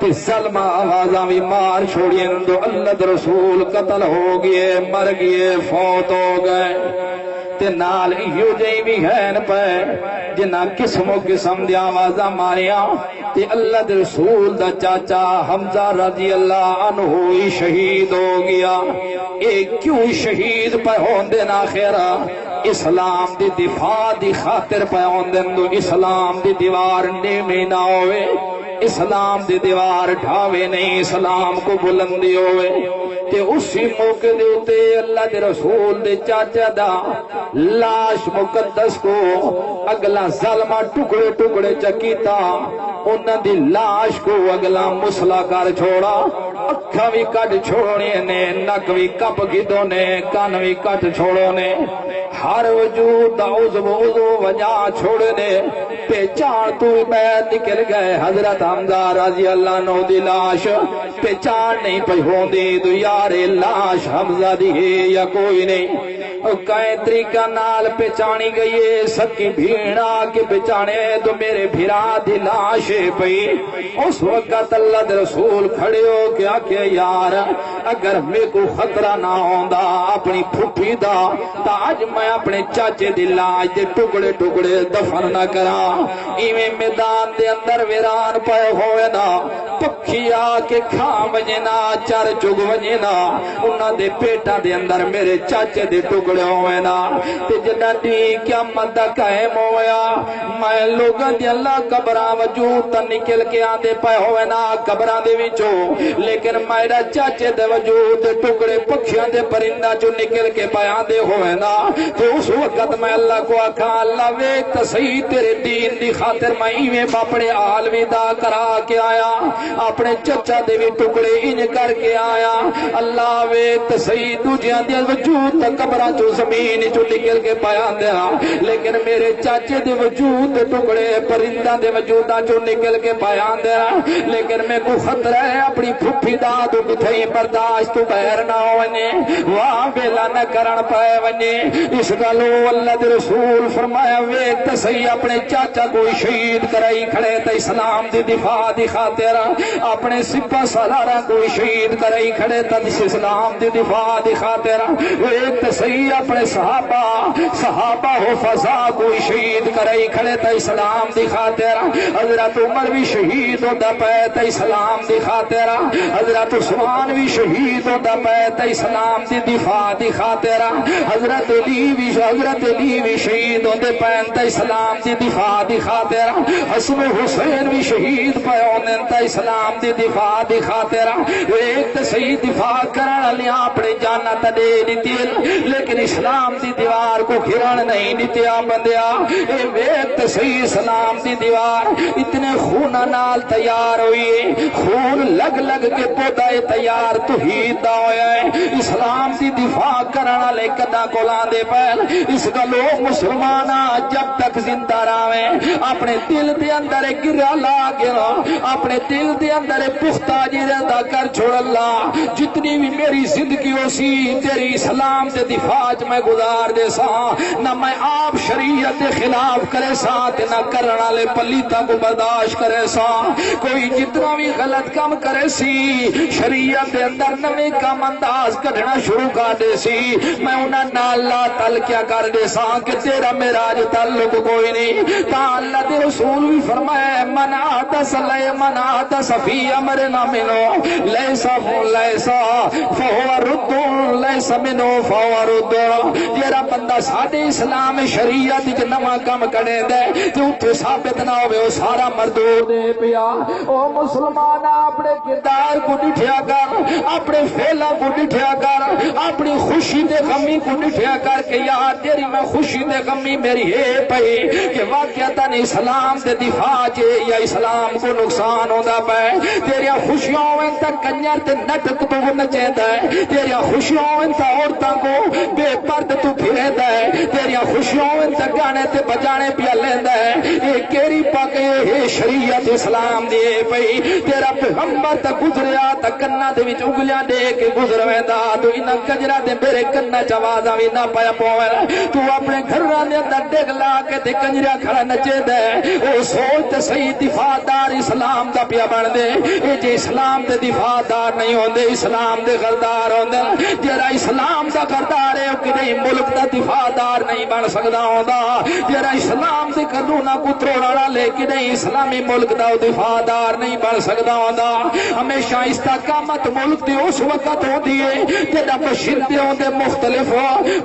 تے ظلمہ آوازاں بھی مار چھوڑی اندو اللہ دے رسول قتل ہو گئے مر گئے فوت ہو گئے تے نال ایو جئی بھی ہین پہ جنہ قسم و قسم دی آوازاں ماریا تے اللہ دے رسول دا چاچا حمزہ رضی اللہ عنہ ہی شہید ہو گیا ایک کیوں شہید پہ ہوندے نا خیرہ اسلام دی دفاع دی خاطر پہ ہوندے دو اسلام دی دیوار نیمے نہ ہوئے اسلام دی دیوار ڈھاوے نہیں اسلام کو بلندی ہوئے تے اسی موقع دے ہوتے اللہ دے رسول دے چاچا دا لاش مقدس کو اگلا ظلمہ ٹکڑے ٹکڑے چکیتا انہ دی لاش کو اگلا مسلح کر چھوڑا اکھا بھی کٹ چھوڑنے نے نک بھی کپ گدوں نے کان بھی کٹ چھوڑو نے ہر وجود دا عضو وجہ چھوڑنے پہچان تو بیت نکل گئے حضرت حمزہ رضی اللہ عنہ دی لاش پہچان نہیں پہ ہوندی دو یار لاش حمزہ دی ہے یا کوئی نہیں کہیں طریقہ نال پہچانی گئی سکی بھیڑا کے پہچانے تو میرے بھیرا دی لاش پئی اس وقت اللہ دے رسول کھڑے ہو کیا کہ یار اگر میں کو خطرہ نہ ہوندا اپنی پھپھی دا تا آج میں اپنے چاچے دی لاش دے ٹکڑے ٹکڑے دفن نہ کرا ایویں میدان دے اندر ویران پائے ہوئے نا پکھی آ کے کھا وجنا چر چگ وجنا انہاں دے پیٹا دے اندر میرے چاچے دے ٹکڑے ہوئے نا تے جنہ دی قیامت دا قائم ہویا میں لوگاں دی اللہ قبراں وجود تا نکل کے آندے پائے ہوئے نا قبراں دے وچوں لیکن میرا چاچے دے وجود دے ٹکڑے پکھیاں دے پرندہ جو نکل کے پائے آندے ہوئے نا تے اس وقت میں اللہ کو آکھا اللہ ویک تا صحیح تیرے دین دی خاطر میں ایویں اپنے آل ودا کرا کے آیا اپنے چچا دے بھی ٹکڑے انج کر کے آیا اللہ ویک تا صحیح دوجیاں دے وجود تا قبراں جو زمین جو نکل کے پایا دیا لیکن میرے چاچے دے وجود دے ٹکڑے پرندہ دے وجودہ جو نکل کے پایا دیا لیکن میں کو خطرہ ہے اپنی پھپھی دادو کتھائی برداشت تو بہر نہ ہونے وہاں بیلا نہ کرن پائے ونے اس گلو اللہ دے رسول فرمایا ویک تا صحیح اپنے چاچا کو شہید کرائی کھڑے تا اسلام دی دفاع دی خاطر اپنے سپہ سالارہ کو شہید کرائی کھڑے تا اسلام دی دفاع دی خاطر ویک تا صحیح اپنے صحابہ حفظہ کو شہید کرائی کھڑے تا اسلام دی خاطر حضرت عمر بھی شہید ہوتا پہ تا اسلام دی خاطر حضرت عثمان بھی شہید ہوتا پہ تا اسلام دی دفاع دی خاطر حضرت علی بھی شہید ہوتے پہ تا اسلام دی دفاع دی خاطر حسن حسین بھی شہید پہ ہونے تا اسلام دی دفاع دی خاطر ایک تا صحیح دفاع کرنا لیا اپنے جانا تا دے دیتی لیکن اسلام دی دیوار کو گھرن نہیں نتیا بندیا اے ویت صحیح اسلام دی دیوار اتنے خون نال تیار ہوئی خون لگ لگ کے پودا تیار توحید دا ہویا ہے اسلام دی دفاع کرنا لے کدا کولان دے پہل اس گلو مسلمانہ جب تک زندہ راویں اپنے دل دے اندر گرہ لا گرہ اپنے دل دے اندر پختہ جیرہ دا کر چھوڑ اللہ جتنی بھی میری زندگی ہو سی تیری اسلام دے دفاع دفاع میں گزار دے سا نہ میں آپ شریعت کے خلاف کرے سا نہ کرن والے پلیتاں کو برداشت کرے سا کوئی جتنا بھی غلط کام کرے سی شریعت دے اندر نویں کام انداز کڈنا شروع کر دے سی میں انہاں نال لا تل کیا کر دے سا کہ تیرا میرا اج تعلق کوئی نہیں تا اللہ دے رسول بھی فرمایا من حدث من حدث فی امرنا منو لیسا فہو رد لیسا منو فہو رد جیڑا بندہ ساڈے اسلام شریعت وچ نواں کام کرے دے تے اوتھے ثابت نہ ہوے او سارا مردود دے پیا او مسلمان اپنے کردار کو ڈٹھیا کر اپنے فعلاں کو ڈٹھیا کر اپنی خوشی تے غمی کو ڈٹھیا کر کہ یار تیری میں خوشی تے غمی میری ہے پئی کہ واقعتاً اسلام دے دفاع چ یا اسلام کو نقصان ہوندا پے تیریاں خوشیاں ہوئیں تے کنجر تے نٹک تو نچیندا ہے تیریاں خوشیاں ہوئیں تے عورتاں کو بے پرد تو پھریندا ہے تیریاں خوشیاں ہوئیں تے گانے تے بجانے پیا لیندا ہے اے کیڑی پاک اے شریعت اسلام دی پئی تیرا پیغمبر تے گزریا تے کنا دے وچ انگلیاں دے کے گزر ویندا تو انہاں کنجراں دے میرے کنا چ آوازاں وی نہ پیا پوے تو اپنے گھراں دے اندر ڈگ لا کے تے کنجرا کھڑا نچے دے او سوچ تے صحیح دفاعدار اسلام دا پیا بن دے اے جے اسلام دے دفاعدار نہیں ہوندے اسلام دے غردار ہوندے جڑا اسلام دا غردار ہے او کدی ملک دا دفاعدار نہیں بن سکدا ہوندا جڑا اسلام دے قانوناں کو تروڑ والا لے کے نہیں اسلامی ملک دا دفاعدار نہیں بن سکدا ہوندا ہمیشہ استقامت ملک دی اس وقت ہوندی ہے جڑا بشندے ہوندے مختلف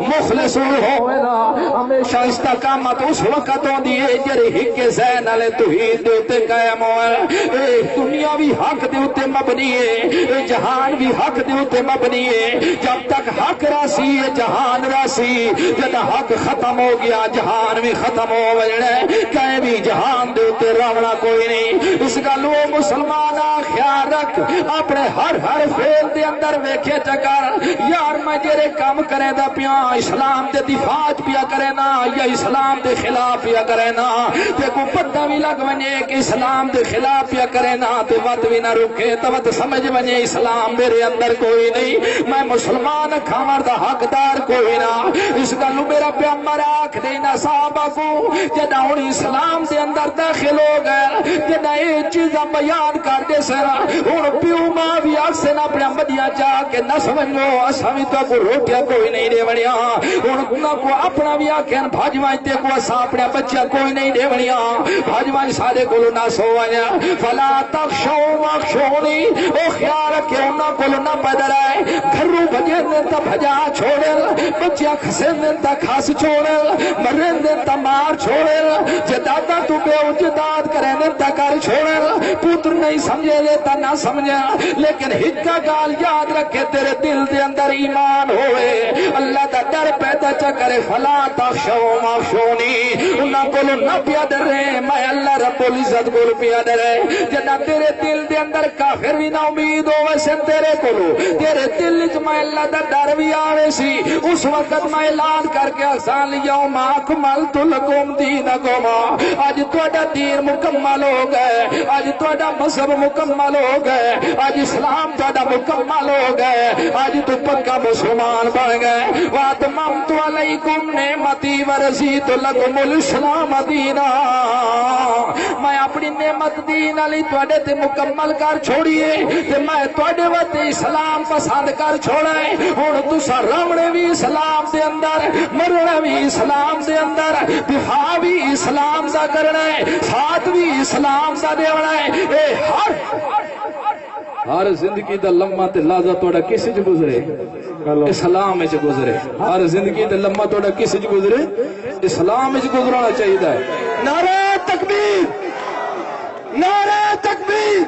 مخلص ہوئے نا ہمیشہ استقامت اس وقت ہوندی ہے جڑے ہک ذہن والے توحید دے اوتے قائم ہوئے اے دنیا بھی حق دے اوتے مبنی ہے اے جہان بھی حق دے اوتے مبنی ہے جب تک حق راسی ہے جہان راسی جب حق ختم ہو گیا جہان بھی ختم ہو جانا ہے کہیں بھی جہان دے اوتے راونا کوئی نہیں اس گل او مسلمان خیال رکھ اپنے ہر فعل دے اندر ویکھے چکر یار میں جڑے کام کرے دا پیا اسلام دے دفاع پیا کرے نا یا اسلام دے خلاف پیا کرے نا تے کو پتہ بھی لگ ونے کہ اسلام دے خلاف پیا کرے نا تے وت بھی نہ رکے تے وت سمجھ ونے اسلام میرے اندر کوئی نہیں میں مسلمان کھاون دا حقدار کوئی نہ اس گل میرا پیغمبر آکھ دے نا صحابہ کو جدا ہن اسلام دے اندر داخل ہو گئے جدا اے چیزاں بیان کر دے سر ہن پیو ماں بھی اکثر اپنے مدیاں جا کے نہ سمجھو اساں بھی تو کو روٹیاں کوئی نہیں دے بنیا ہن انہاں کو اپنا بھی آکھن بھاجواں تے کو اساں اپنے بچہ کوئی نہیں دے بنیا بھاجواں سارے کولوں نہ سویا فلا تخشوا واخشونی او خیال رکھے انہاں کولوں نہ پیدا رہے گھروں بھجے نے تا بھجا چھوڑل بچہ کھسے نے تا کھس چھوڑل مرے نے تا مار چھوڑل جے دادا تو بے اجداد کرے نے تا کر چھوڑل پتر نہیں سمجھے لے تا نہ سمجھا لیکن ہکا گال یاد رکھے تیرے دل دے اندر ایمان ہوئے اللہ دا ڈر پیدا چا کرے فلا تخشوا واخشونی انہاں کولوں نہ پیا ڈرے میں اللہ رب العزت کول پیا ڈرے جدا تیرے دل دے اندر کافر بھی نہ امید ہوے سے تیرے کولوں تیرے دل وچ میں اللہ دا ڈر بھی آوے سی اس وقت میں اعلان کر کے احسان یوم اکملت لکم دینکم اج تہاڈا دین مکمل ہو گئے اج تہاڈا مذہب مکمل ہو گئے اج اسلام تہاڈا مکمل ہو گئے اج تو پکا مسلمان بن گئے واتممت علیکم نعمتی ورضیت لکم الاسلام دینا میں اپنی نعمت دین علی تہاڈے تے مکمل کر چھوڑیے تے میں تہاڈے واسطے اسلام پسند کر چھوڑا ہے ہن تساں رہنے بھی اسلام دے اندر مرنا بھی اسلام دے اندر دفاع بھی اسلام دا کرنا ہے ساتھ بھی اسلام دا دینا ہے اے ہر زندگی دا لمحہ تے لحظہ تہاڈا کس وچ گزرے اسلام وچ گزرے ہر زندگی دا لمحہ تہاڈا کس وچ گزرے اسلام وچ گزرنا چاہیے ہے نعرہ تکبیر نعرہ تکبیر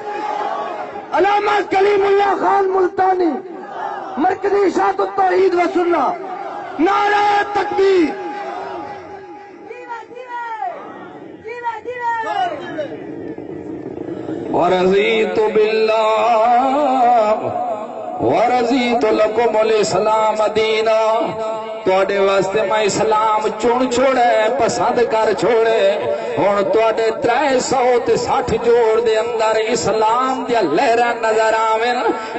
علامہ کلیم اللہ خان ملتانی مرکزی اشاعت التوحید و سنت نعرہ تکبیر ورضیت باللہ ورضیت لکم الاسلام دینا تواڈے واسطے میں اسلام چن چھوڑے پسند کر چھوڑے ہن تواڈے 360 جوڑ دے اندر اسلام دی لہراں نظر آویں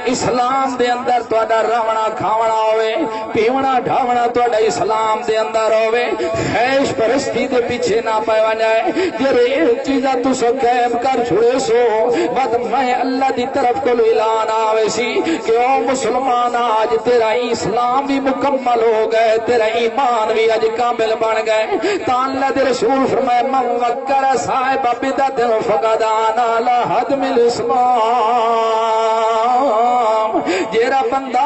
اسلام دے اندر تواڈا رہنا کھاونا ہوے پیونا ڈھاونا تواڈا اسلام دے اندر ہوے خیش پرستی دے پیچھے نہ پے وجائے جڑے چیزاں تساں قائم کر چھوڑے سو بد میں اللہ دی طرف کو اعلان آوے سی کہ او مسلمان آج تیرا اسلام بھی مکمل ہو گئے تیرا ایمان بھی اج کامل بن گئے تا اللہ دے رسول فرمائے من وکر صاحب بدعت فقد آنا لا حدم الاسلام جیڑا بندہ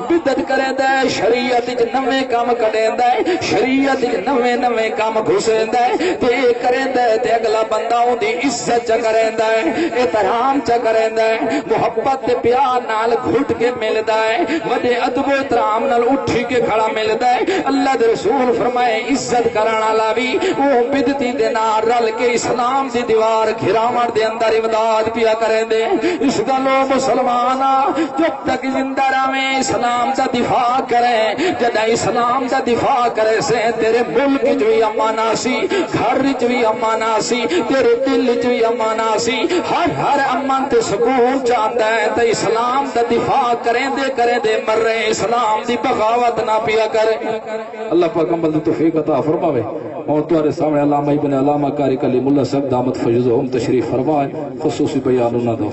بدعت کرے دے شریعت وچ نویں کام کڈیندا ہے شریعت وچ نویں کام گھسیندا ہے تے کریندا ہے تے اگلا بندہ اون دی عزت چ کریندا ہے احترام چ کریندا ہے محبت تے پیار نال گھٹ کے ملدا ہے وڈے ادب و احترام نال اٹھی کے کھڑا ملدا ہے اللہ دے رسول فرمائے عزت کرن والا بھی او بدعتی دے نال رل کے اسلام دی دیوار گھراون دے اندر امداد پیا کریں دے اس گلو مسلمانا جب تک زندہ رہیں اسلام دا دفاع کریں جدہ اسلام دا دفاع کرے سے تیرے ملک جو بھی امان آسی گھر جو بھی امان آسی تیرے دل جو بھی امان آسی ہر امن تے سکون چاہتا ہے تو اسلام دا دفاع کریں دے مر رہے اسلام دی بغاوت نہ پیا کریں اللہ پاک عمل دی توفیق عطا فرماوے اور تمہارے سامنے علامہ ابن علامہ قاری کلیم اللہ صاحب دامت فیض ہم تشریف فرمائے خصوصی بیان نہ دو